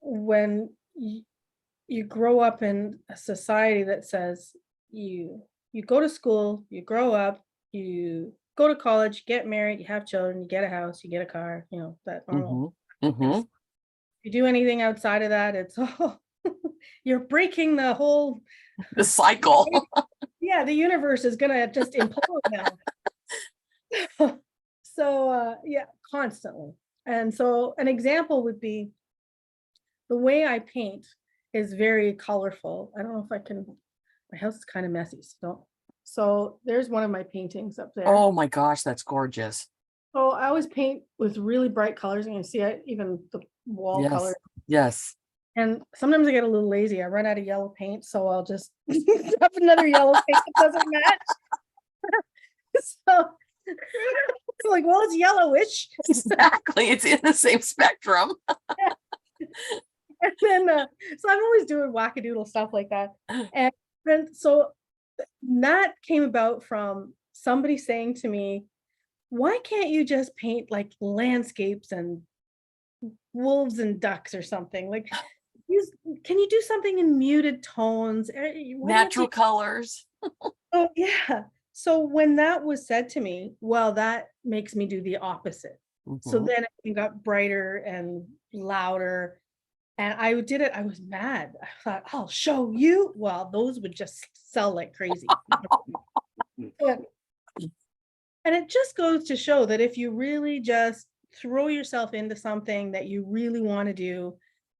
When you grow up in a society that says you go to school, you grow up, you go to college, you get married, you have children, you get a house, you get a car, that normal. Mm-hmm. Mm-hmm. If you do anything outside of that, it's you're breaking the whole. The cycle. Yeah, the universe is gonna just implode now. So yeah, constantly. And so an example would be the way I paint is very colorful. I don't know if I can, my house is kind of messy. So there's one of my paintings up there. Oh my gosh, that's gorgeous. So I always paint with really bright colors, and you see it, even the wall color. Yes. Yes. And sometimes I get a little lazy. I run out of yellow paint, so I'll just have another yellow paint that doesn't match. So it's like, well, it's yellowish. Exactly. It's in the same spectrum. And then so I'm always doing wackadoodle stuff like that. And then so that came about from somebody saying to me, why can't you just paint like landscapes and wolves and ducks or something? Like, use, can you do something in muted tones? Why do you have to? Natural colors. Oh, yeah. So when that was said to me, well, that makes me do the opposite. So Mm-hmm. then it got brighter and louder. And I did it. I was mad. I thought, I'll show you. Well, those would just sell like crazy. But and it just goes to show that if you really just throw yourself into something that you really want to do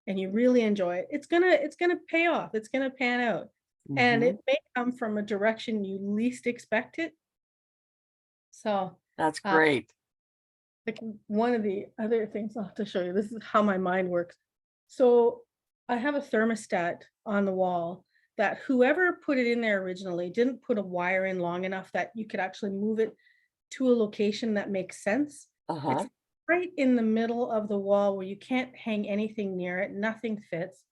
and you really enjoy it, it's gonna pay off. It's gonna pan out. And Mm-hmm. it may come from a direction you least expect it. So That's uh, great. like one of the other things I'll have to show you, this is how my mind works. So I have a thermostat on the wall that whoever put it in there originally didn't put a wire in long enough that you could actually move it to a location that makes sense. It's Uh-huh. right in the middle of the wall where you can't hang anything near it, nothing fits.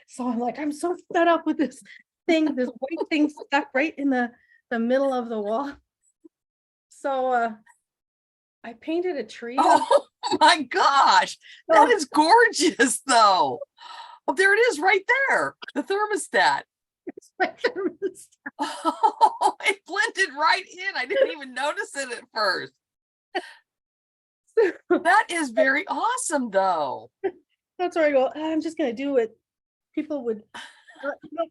So I'm like, I'm so fed up with this thing, this white thing stuck right in the middle of the wall. So I painted a tree out of Oh my gosh. That so is gorgeous though. Oh, there it is right there. The thermostat. it's my thermostat. Oh, it blended right in. I didn't even notice it at first. That is very awesome though. That's where I go, I'm just gonna do it. People would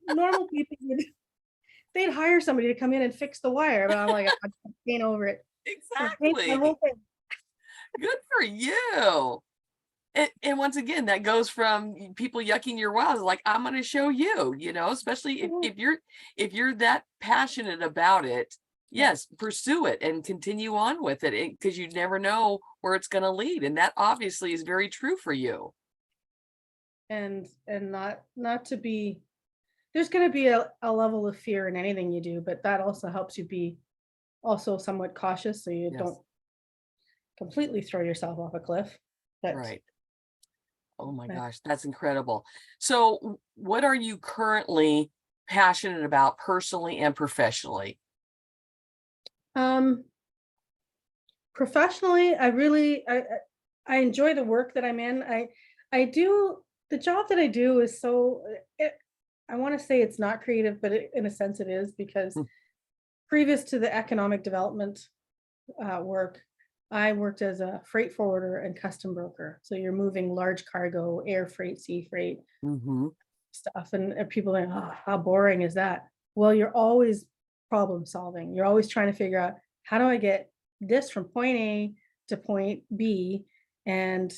normal people would they'd hire somebody to come in and fix the wire, but I'm like, I paint over it. So paint the whole Exactly. thing. Good for you. And once again, that goes from people yucking your wows, like I'm going to show you, especially Mhm. if you're that passionate about it, Yeah. yes, pursue it and continue on with it because you never know where it's going to lead. And that obviously is very true for you. And not to be there's gonna be a level of fear in anything you do, but that also helps you be also somewhat cautious so you Yes, don't completely throw yourself off a cliff. But right. Oh my uh, gosh, that's incredible. So, what are you currently passionate about personally and professionally? um professionally, I enjoy the work that I'm in. I do the job that I do is so I want to say it's not creative, but in a sense it is because Mm. previous to the economic development work, I worked as a freight forwarder and custom broker. So you're moving large cargo, air freight, sea freight Mm-hmm. stuff, and people are like, oh, how boring is that? Well, you're always problem solving. You're always trying to figure out how do I get this from point A to point B, and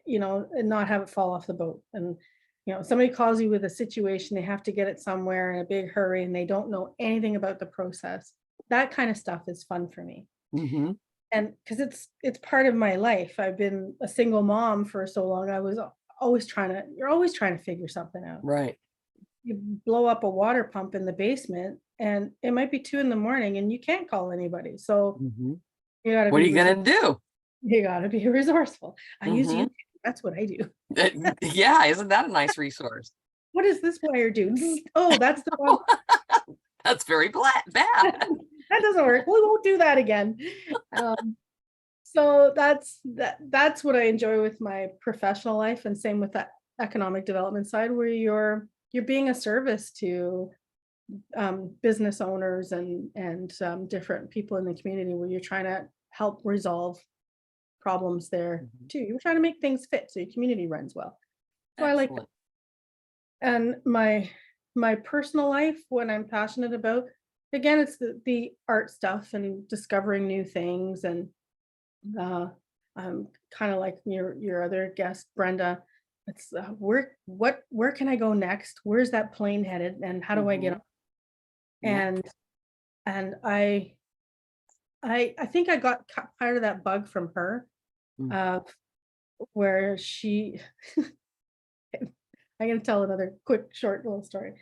and not have it fall off the boat. And somebody calls you with a situation, they have to get it somewhere in a big hurry, and they don't know anything about the process. That kind of stuff is fun for me, Mm-hmm. and because it's part of my life. I've been a single mom for so long. I was always trying to you're always trying to figure something out. Right. You blow up a water pump in the basement and it might be 2 in the morning and you can't call anybody. So Mm-hmm. you gotta What are be you gonna do? you gotta be resourceful. I use Mm-hmm. YouTube. That's what I do. Yeah, isn't that a nice resource? What does this wire do? Oh, that's the one. That's very bad. That doesn't work. We won't do that again. Um, so that's what I enjoy with my professional life, and same with that economic development side where you're being a service to business owners and different people in the community where you're trying to help resolve problems there Mhm. too. You're trying to make things fit so your community runs well. So I like that. Excellent. And my personal life, what I'm passionate about, again, it's the art stuff and discovering new things. And uh, kind of like your other guest, Brenda. It's where can I go next? Where's that plane headed? And how do I get on? Mhm. Yep. And and I think I got part of that bug from her, Mm. uh, where I'm gonna tell another quick, short little story.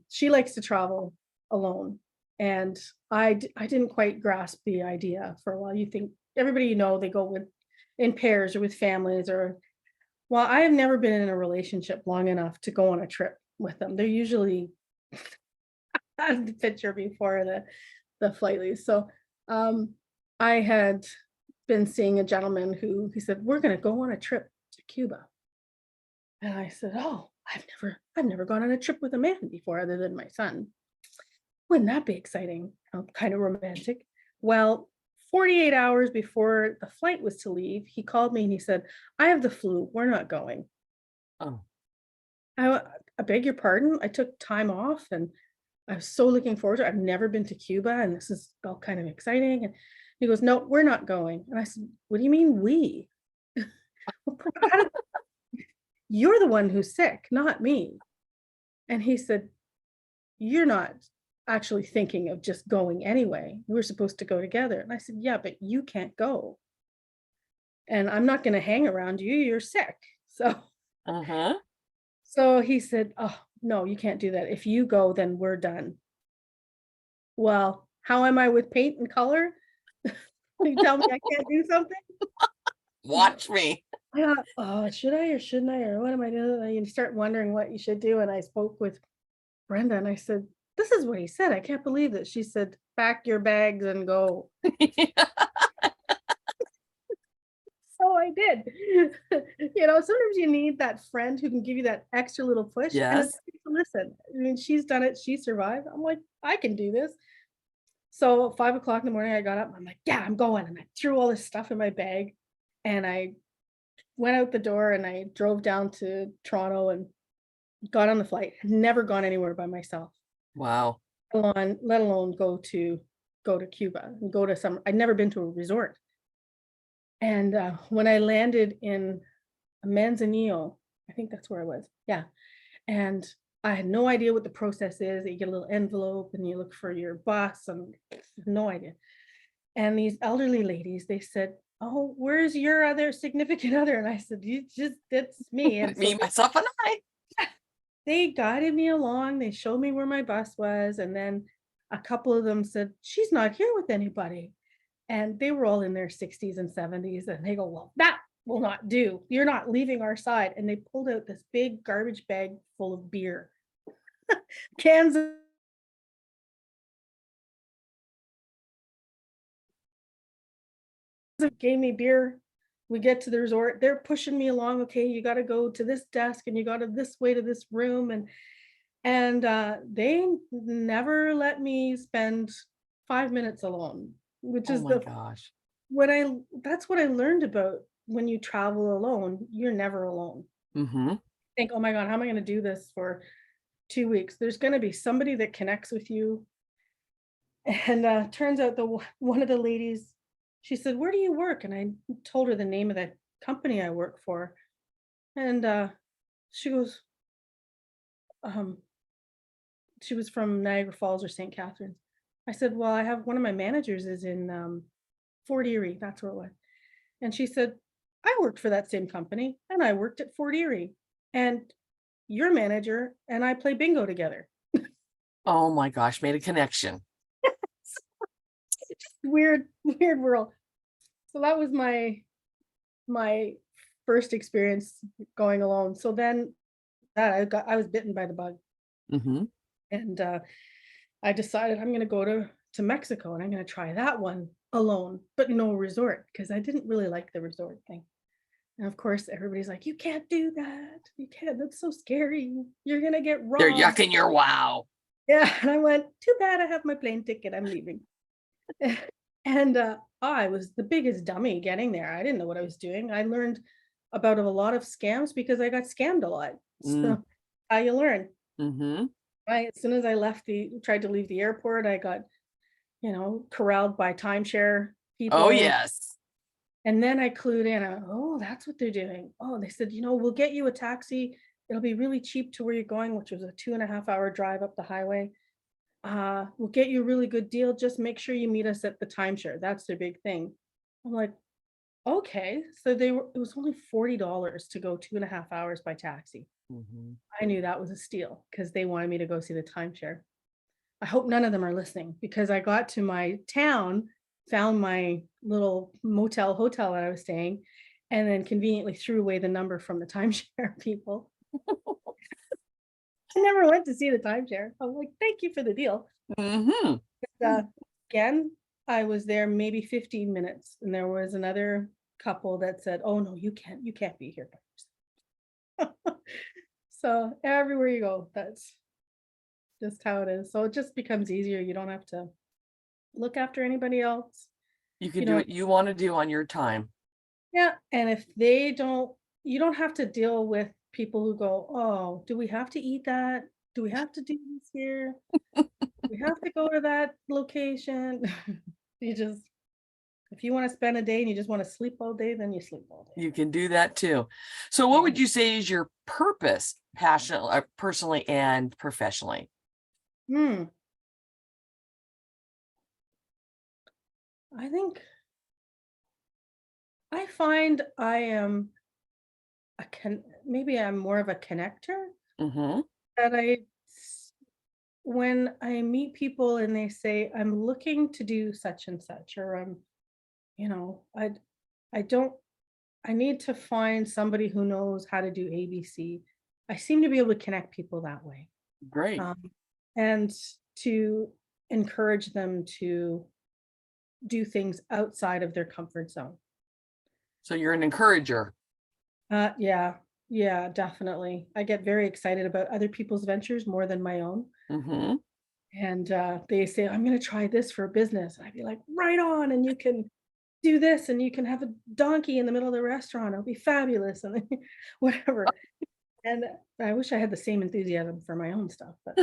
She likes to travel alone, and I didn't quite grasp the idea for a while. You think everybody they go with in pairs or with families or well, I have never been in a relationship long enough to go on a trip with them. They're usually out of the picture before the flight leaves. So um, I had been seeing a gentleman who he said, "We're gonna go on a trip to Cuba." And I said, "Oh, I've never gone on a trip with a man before other than my son. Wouldn't that be exciting? Kind of romantic." Well, 48 hours before the flight was to leave, he called me and he said, "I have the flu. We're not going." Oh, I, I beg your pardon. I took time off and I was so looking forward to it. I've never been to Cuba and this is all kind of exciting. And he goes, "No, we're not going." And I said, "What do you mean we? How did, you're the one who's sick, not me." And he said, "You're not. actually thinking of just going anyway. We were supposed to go together. And I said, yeah, but you can't go. And I'm not going to hang around you. You're sick. So, Uh-huh. so he said, oh, no, you can't do that. If you go, then we're done. Well, how am I with paint and color? You tell me I can't do something? Watch me. I thought, oh, should I or shouldn't I? Or what am I doing? And you start wondering what you should do. And I spoke with Brenda and I said, this is what he said. I can't believe it. She said, pack your bags and go. So I did. Sometimes you need that friend who can give you that extra little push. And it's Yes. great to listen. I mean, she's done it. She survived. I'm like, I can do this. So 5 o'clock in the morning, I got up. I'm like, yeah, I'm going. And I threw all this stuff in my bag. And I went out the door and I drove down to Toronto and got on the flight. Had never gone anywhere by myself, Wow. let alone go to Cuba and go to some. I'd never been to a resort. And when I landed in Manzanillo, I think that's where I was. Yeah. And I had no idea what the process is. You get a little envelope and you look for your bus and no idea. And these elderly ladies, they said, oh, where's your other significant other? And I said, it's me. And Me, so myself, and I. they guided me along. They showed me where my bus was. And then a couple of them said, she's not here with anybody. And they were all in their 60s and 70s. And they go, well, that will not do. You're not leaving our side. And they pulled out this big garbage bag full of beer, cans gave me beer. We get to the resort. They're pushing me along. Okay, you got to go to this desk and you got to this way to this room. And they never let me spend 5 minutes alone, which Oh is my gosh. that's what I learned about when you travel alone. You're never alone. Mm-hmm. Think, oh my God, how am I going to do this for 2 weeks? There's going to be somebody that connects with you. And turns out one of the ladies, she said, where do you work? And I told her the name of the company I work for. And she goes, um, she was from Niagara Falls or St. Catharines. I said, well, I have one of my managers is in Fort Erie. That's where it was. And she said, I worked for that same company and I worked at Fort Erie. And your manager and I play bingo together. Oh my gosh, made a connection. Weird, weird world. So that was my first experience going alone. So then I was bitten by the bug. Mm-hmm. And I decided I'm going to go to Mexico and I'm going to try that one alone, but no resort because I didn't really like the resort thing. And of course, everybody's like, you can't do that. You can't. That's so scary. You're going to get They're robbed. yucking your wow. Yeah. And I went, too bad I have my plane ticket. I'm leaving. And I was the biggest dummy getting there. I didn't know what I was doing. I learned about a lot of scams because I got scammed a lot. Mm. So how you learn. Mm-hmm. As soon as I tried to leave the airport, I got, corralled by timeshare Oh people. yes. And then I clued in. Oh, that's what they're doing. Oh, they said, we'll get you a taxi. It'll be really cheap to where you're going, which was a 2.5 hour drive up the highway. We'll get you a really good deal. Just make sure you meet us at the timeshare. That's their big thing. I'm like, okay. So it was only $40 to go 2.5 hours by taxi. Mm-hmm. I knew that was a steal because they wanted me to go see the timeshare. I hope none of them are listening because I got to my town, found my little hotel that I was staying, and then conveniently threw away the number from the timeshare people. I never went to see the timeshare. I'm like, thank you for the deal. Mm-hmm. Again, I was there maybe 15 minutes, and there was another couple that said, oh no, you can't be here by yourself. So everywhere you go, that's just how it is. So it just becomes easier. You don't have to look after anybody else. You can do what you want to do on your time. Yeah. And if you don't have to deal with people who go, oh, do we have to eat that? Do we have to do this here? We have to go to that location. If you want to spend a day and you just want to sleep all day, then you sleep all day. You can do that too. So what would you say is your purpose, personally and professionally? I think I find I am maybe I'm more of a connector Mm-hmm. that when I meet people and they say I'm looking to do such and such, or I'm, you know, I don't I need to find somebody who knows how to do ABC. I seem to be able to connect people that way. Great. Um, and to encourage them to do things outside of their comfort zone. So you're an encourager. Yeah, yeah, definitely. I get very excited about other people's ventures more than my own. Mm-hmm. And they say, I'm going to try this for a business. I'd be like, right on. And you can do this and you can have a donkey in the middle of the restaurant. It'll be fabulous. And whatever. And I wish I had the same enthusiasm for my own stuff. But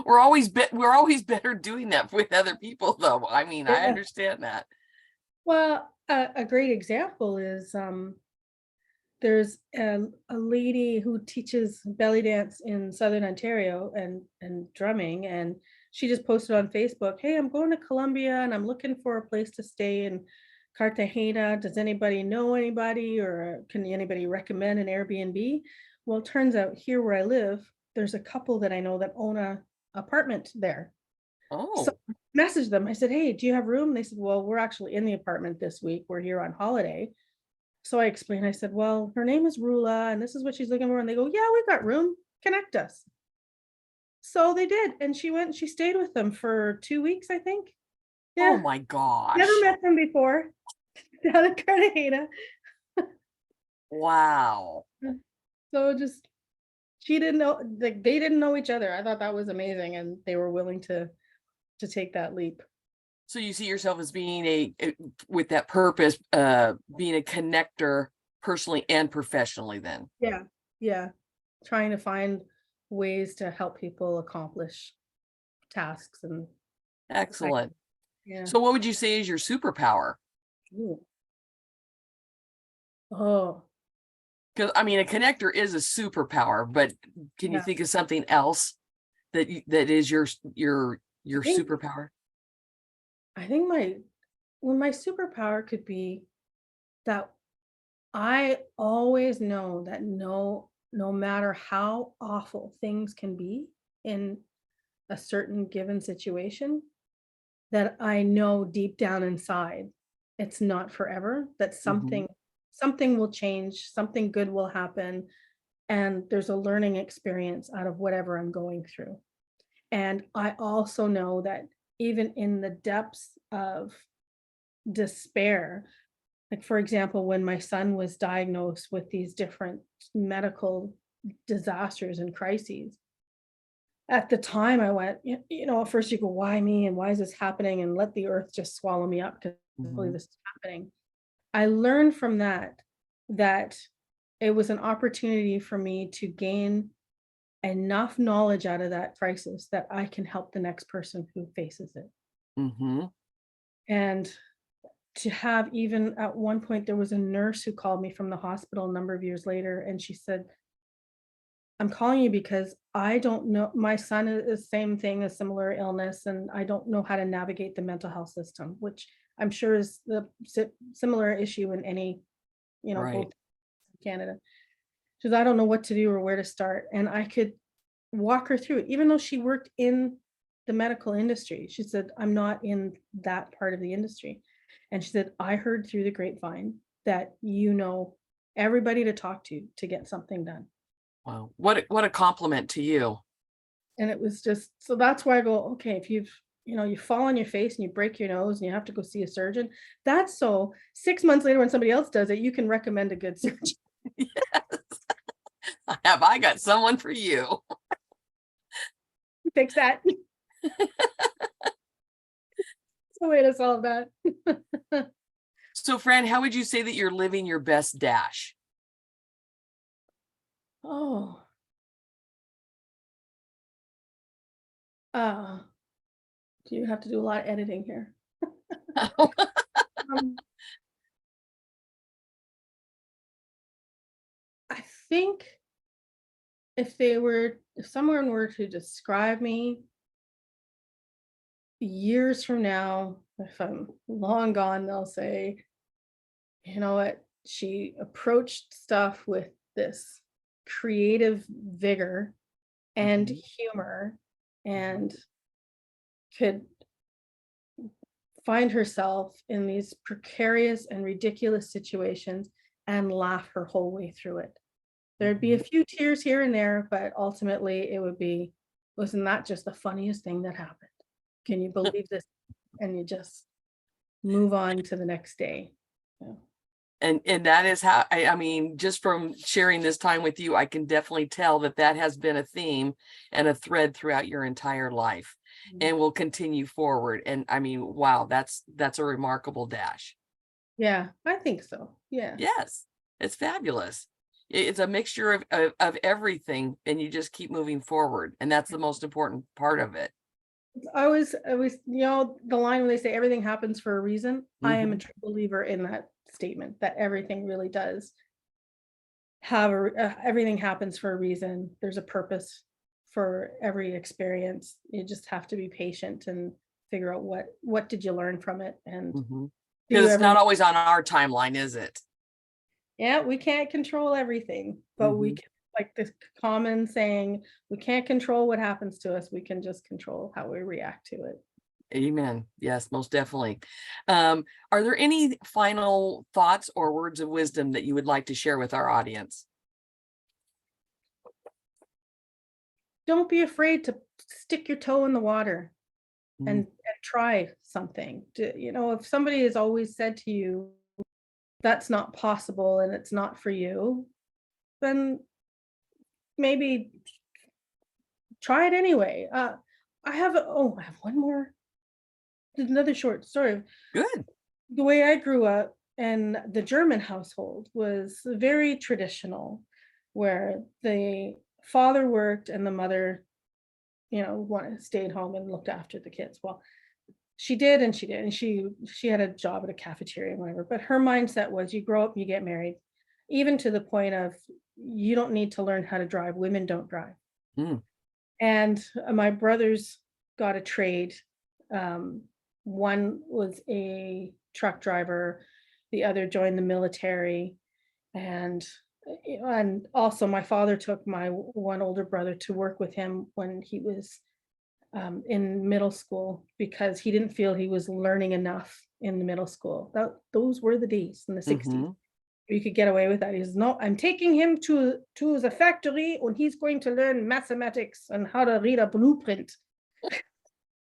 We're always better doing that with other people, though. I mean, I yeah. understand that. Well, a great example is there's a lady who teaches belly dance in Southern Ontario and drumming, and she just posted on Facebook, "Hey, I'm going to Colombia and I'm looking for a place to stay in Cartagena. Does anybody know anybody, or can anybody recommend an Airbnb?" Well, it turns out here where I live, there's a couple that I know that own a apartment there. So Oh, I messaged them. I said, "Hey, do you have room?" They said, "Well, we're actually in the apartment this week. We're here on holiday." So I explained, I said, "Well, her name is Rula, and this is what she's looking for." And they go, "Yeah, we got room. Connect us." So they did. And she went, she stayed with them for 2 weeks, I think. oh Yeah. my Never gosh. met them before. Down in Cartagena. Wow. So just, she didn't know, like they didn't know each other. I thought that was amazing. And they were willing to take that leap. So you see yourself as being with that purpose, being a connector personally and professionally then. Yeah. Yeah. Trying to find ways to help people accomplish tasks and I, Excellent. yeah. So what would you say is your superpower? Ooh. Oh, Because I mean, a connector is a superpower, but can you yeah. think of something else that is I your think superpower? I think my superpower could be that I always know that no matter how awful things can be in a certain given situation, that I know deep down inside it's not forever, that Hmm. something will change, something good will happen, and there's a learning experience out of whatever I'm going through. And I also know that even in the depths of despair, like, for example, when my son was diagnosed with these different medical disasters and crises, at the time I went, at first you go, "Why me? And why is this happening? And let the earth just swallow me up because I can't believe Hmm. this is happening." I learned from that it was an opportunity for me to gain enough knowledge out of that crisis that I can help the next person who faces it. Hmm. And to have, even at one point, there was a nurse who called me from the hospital a number of years later, and she said, "I'm calling you because I don't know, my son is same thing, a similar illness, and I don't know how to navigate the mental health system," which I'm sure is the similar issue in any, both Right. Canada. She says, "I don't know what to do or where to start." And I could walk her through it, even though she worked in the medical industry. She said, "I'm not in that part of the industry." And she said, "I heard through the grapevine that everybody to talk to get something done." Wow. What a compliment to you. And it was just, so that's why I go, okay, if you fall on your face and you break your nose and you have to go see a surgeon, that's so 6 months later when somebody else does it, you can recommend a good surgeon. Have I got someone for you? Fix that. It's a way to solve that. So, Fran, how would you say that you're living your best dash? Oh, uh, do you have to do a lot of editing here? Um, I think if someone were to describe me years from now, if I'm long gone, they'll say, you know what, she approached stuff with this creative vigor and Mhm, humor mhm, and could find herself in these precarious and ridiculous situations and laugh her whole way through it. There'd be a mhm. few tears here and there, but ultimately it would be, wasn't that just the funniest thing that happened? Can you believe this? And you just move on to the next day. Yeah. And that is how I mean, just from sharing this time with you, I can definitely tell that that has been a theme and a thread throughout your entire life Mm. and will continue forward. And I mean, wow, that's a remarkable dash. Yeah, I think so. Yeah. Yes, it's fabulous. It's a mixture of everything, and you just keep moving forward, and that's the most important part of it. I was, the line when they say everything happens for a reason, I am a Mhm, true believer in that statement that everything really does have everything happens for a reason. There's a purpose for every experience. You just have to be patient and figure out what did you learn from it, and mhm. do Because you it's ever. not always on our timeline, is it? Yeah, we can't control everything, but we Mhm. can, like this common saying, we can't control what happens to us. We can just control how we react to it. Amen. Yes, most definitely. Are there any final thoughts or words of wisdom that you would like to share with our audience? Don't be afraid to stick your toe in the water Mm, and try something. If somebody has always said to you, that's not possible and it's not for you, then maybe try it anyway. I have one more, another short story. good. The way I grew up in the German household was very traditional, where the father worked and the mother, stayed home and looked after the kids. Well, she did and she did, and she had a job at a cafeteria and whatever. But her mindset was, you grow up, you get married, even to the point of you don't need to learn how to drive. Women don't drive. Mm, And my brothers got a trade. Um, one was a truck driver, the other joined the military, and and also my father took my one older brother to work with him when he was in middle school because he didn't feel he was learning enough in the middle school. Those were the days in the 60s. mhm. You could get away with that. He says, no, I'm taking him to the factory and he's going to learn mathematics and how to read a blueprint.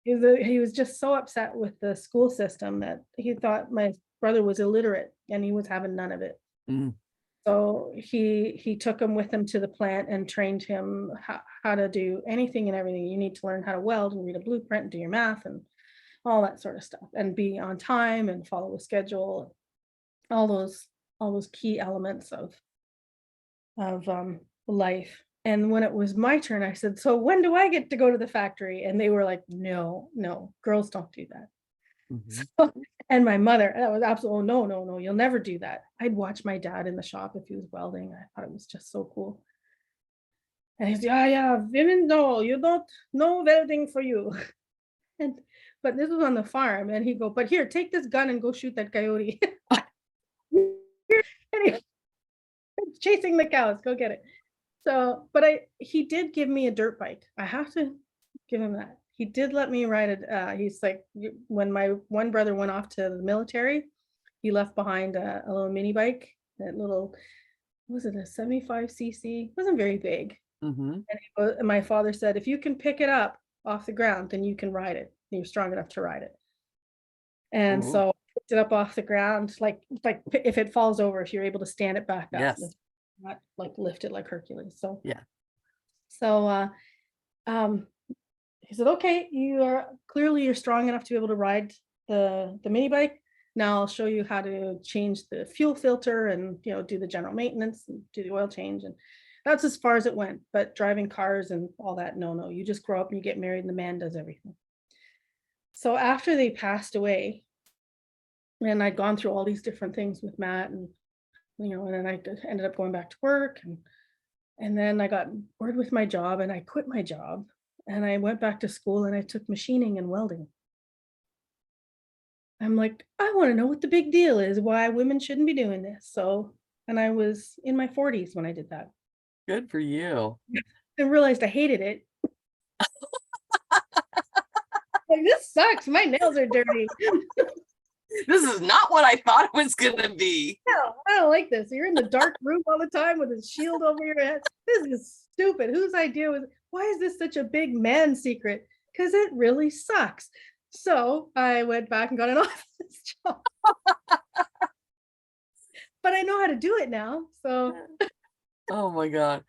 He was just so upset with the school system that he thought my brother was illiterate and he was having none of it. Mm, So he took him with him to the plant and trained him how to do anything and everything. You need to learn how to weld and read a blueprint and do your math and all that sort of stuff and be on time and follow a schedule, all those all those key elements of life. And when it was my turn, I said, "So when do I get to go to the factory?" And they were like, "No, no, girls don't do that." mhm. So, and my mother, that was absolutely, "No, no, no, you'll never do that." I'd watch my dad in the shop if he was welding. I thought it was just so cool. And he's, "Yeah, yeah, women, no, you don't, no welding for you." And but this was on the farm, and he'd go, "But here, take this gun and go shoot that coyote." And he was chasing the cows, go get it. So, but he did give me a dirt bike. I have to give him that. He did let me ride it. He's like, when my one brother went off to the military, he left behind a little mini bike, that little, was it a 75 cc? Wasn't very big. Mhm. And my father said, if you can pick it up off the ground, then you can ride it. You're strong enough to ride it. And Ooh, so I picked it up off the ground, like if it falls over, if you're able to stand it back up, yes. not like lift it like Hercules. So Yeah. so um he said, okay, you're strong enough to be able to ride the mini bike. Now I'll show you how to change the fuel filter and do the general maintenance and do the oil change. And that's as far as it went. But driving cars and all that, no, no, you just grow up and you get married and the man does everything. So after they passed away, and I'd gone through all these different things with Matt, and then ended up going back to work, and then I got bored with my job and I quit my job and I went back to school and I took machining and welding. I'm like, I want to know what the big deal is, why women shouldn't be doing this. So, and I was in my 40s when I did that. Good for you. I realized I hated it. Like, this sucks. My nails are dirty. This is not what I thought it was going to be. No, I don't like this. You're in the dark room all the time with a shield over your head. This is stupid. Whose idea was, why is this such a big man secret? Because it really sucks. So I went back and got an office job. But I know how to do it now. So Oh my God.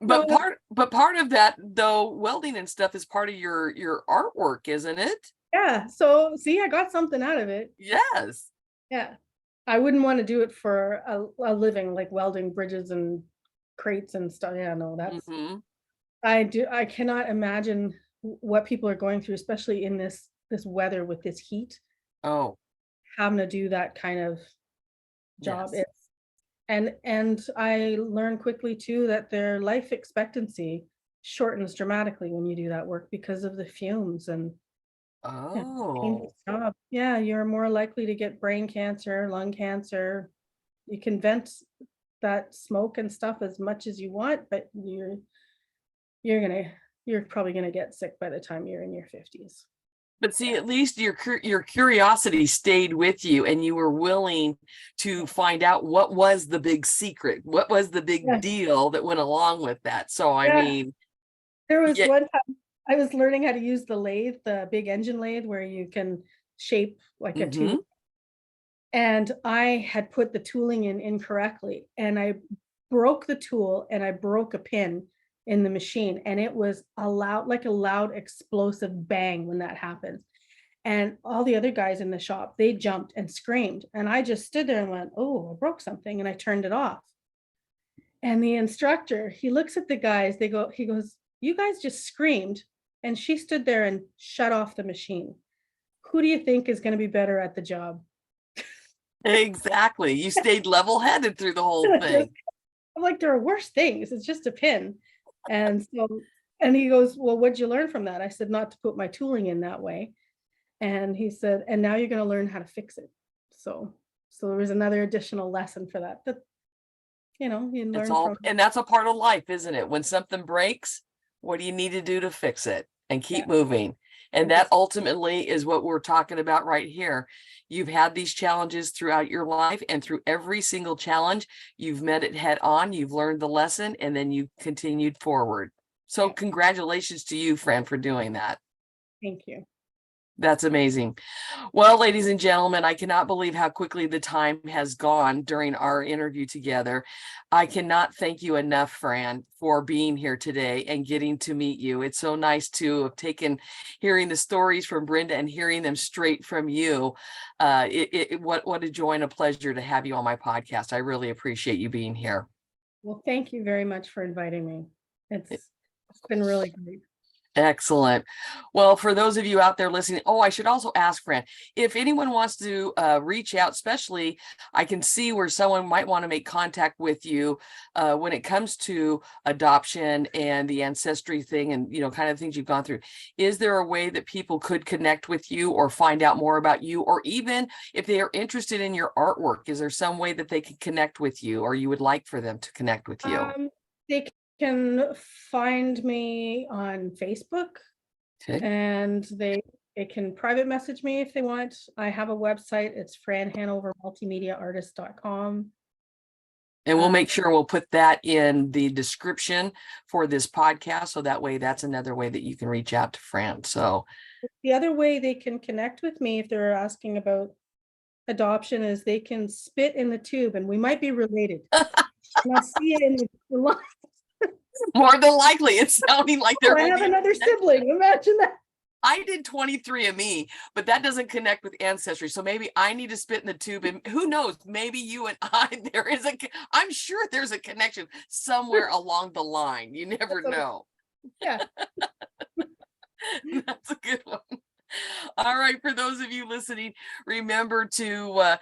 no, But part of that though, welding and stuff is part of your artwork, isn't it? yeah. So see, I got something out of it. Yes. Yeah. I wouldn't want to do it for a living, like welding bridges and crates and stuff. Yeah, no, that's Hmm. I cannot imagine what people are going through, especially in this weather with this heat, Oh, having to do that kind of job. yes. It's and I learned quickly too that their life expectancy shortens dramatically when you do that work because of the fumes and yeah, Oh, painful job. Yeah, you're more likely to get brain cancer, lung cancer. You can vent that smoke and stuff as much as you want, but you're gonna you're probably gonna get sick by the time you're in your 50s. but see, at least your curiosity stayed with you, and you were willing to find out what was the big secret, what was the big Yeah, deal that went along with that. So, I yeah. mean, There was yeah. one time I was learning how to use the lathe, the big engine lathe where you can shape like a tube. Hmm. And I had put the tooling in incorrectly, and I broke the tool and I broke a pin in the machine, and it was a loud explosive bang when that happens. And all the other guys in the shop, they jumped and screamed, and I just stood there and went, "Oh, I broke something," and I turned it off. And the instructor, he looks at the guys, he goes, "You guys just screamed, and she stood there and shut off the machine. Who do you think is going to be better at the job?" Exactly. You stayed level-headed through the whole thing. I'm like, there are worse things. It's just a pin. And so, and he goes, "Well, what'd you learn from that?" I said, "Not to put my tooling in that way." And he said, "And now you're going to learn how to fix it." So, so there was another additional lesson for that. That, you It's learn all, from. and that's a part of life, isn't it? When something breaks, what do you need to do to fix it and keep Yeah, moving? And and that just ultimately is what we're talking about right here. You've had these challenges throughout your life, and through every single challenge, you've met it head on, you've learned the lesson, and then you continued forward. So yeah, congratulations to you, Fran, for doing that. thank you. That's amazing. Well, ladies and gentlemen, I cannot believe how quickly the time has gone during our interview together. I cannot thank you enough, Fran, for being here today and getting to meet you. It's so nice to have hearing the stories from Brenda and hearing them straight from you. What a joy and a pleasure to have you on my podcast. I really appreciate you being here. Well, thank you very much for inviting me. It's been really great. Excellent. Well, for those of you out there listening, oh, I should also ask, Fran, if anyone wants to reach out, especially I can see where someone might want to make contact with you when it comes to adoption and the ancestry thing and, kind of things you've gone through. Is there a way that people could connect with you or find out more about you? Or even if they are interested in your artwork, is there some way that they can connect with you or you would like for them to connect with you? They can find me on Facebook, Okay. and they can private message me if they want. I have a website. It's Fran Hanover multimediaartist.com. And we'll make sure we'll put that in the description for this podcast. So that way, that's another way that you can reach out to Fran. So, The other way they can connect with me if they're asking about adoption is they can spit in the tube, and we might be related. And I'll see it in the line. more than likely, it's sounding like Oh, there I will have be a another connection. sibling. Imagine that. I did 23andMe, but that doesn't connect with ancestry. So maybe I need to spit in the tube, and who knows, maybe you and I, I'm sure there's a connection somewhere along the line. You never That's know. yeah. That's a good one. All right, for those of you listening, remember to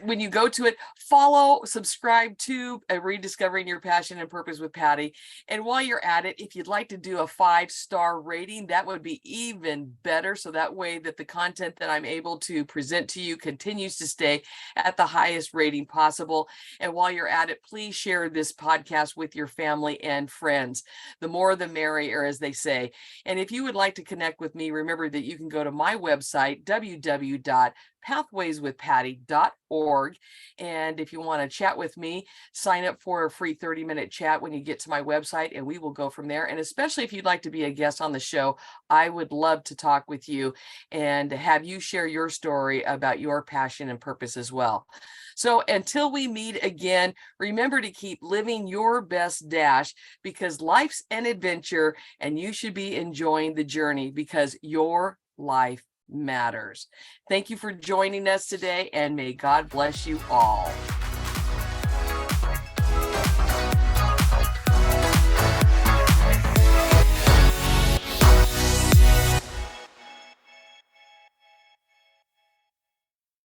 when you go to it, follow, subscribe to Rediscovering Your Passion and Purpose with Patty. And while you're at it, if you'd like to do a 5-star rating, that would be even better. So that way that the content that I'm able to present to you continues to stay at the highest rating possible. And while you're at it, please share this podcast with your family and friends. The more the merrier, as they say. And if you would like to connect with me, remember that you can go to my website, www.pathwayswithpatty.org. And if you want to chat with me, sign up for a free 30-minute chat when you get to my website, and we will go from there. And especially if you'd like to be a guest on the show, I would love to talk with you and have you share your story about your passion and purpose as well. So until we meet again, remember to keep living your best dash, because life's an adventure and you should be enjoying the journey because your life matters. Thank you for joining us today, and may God bless you all.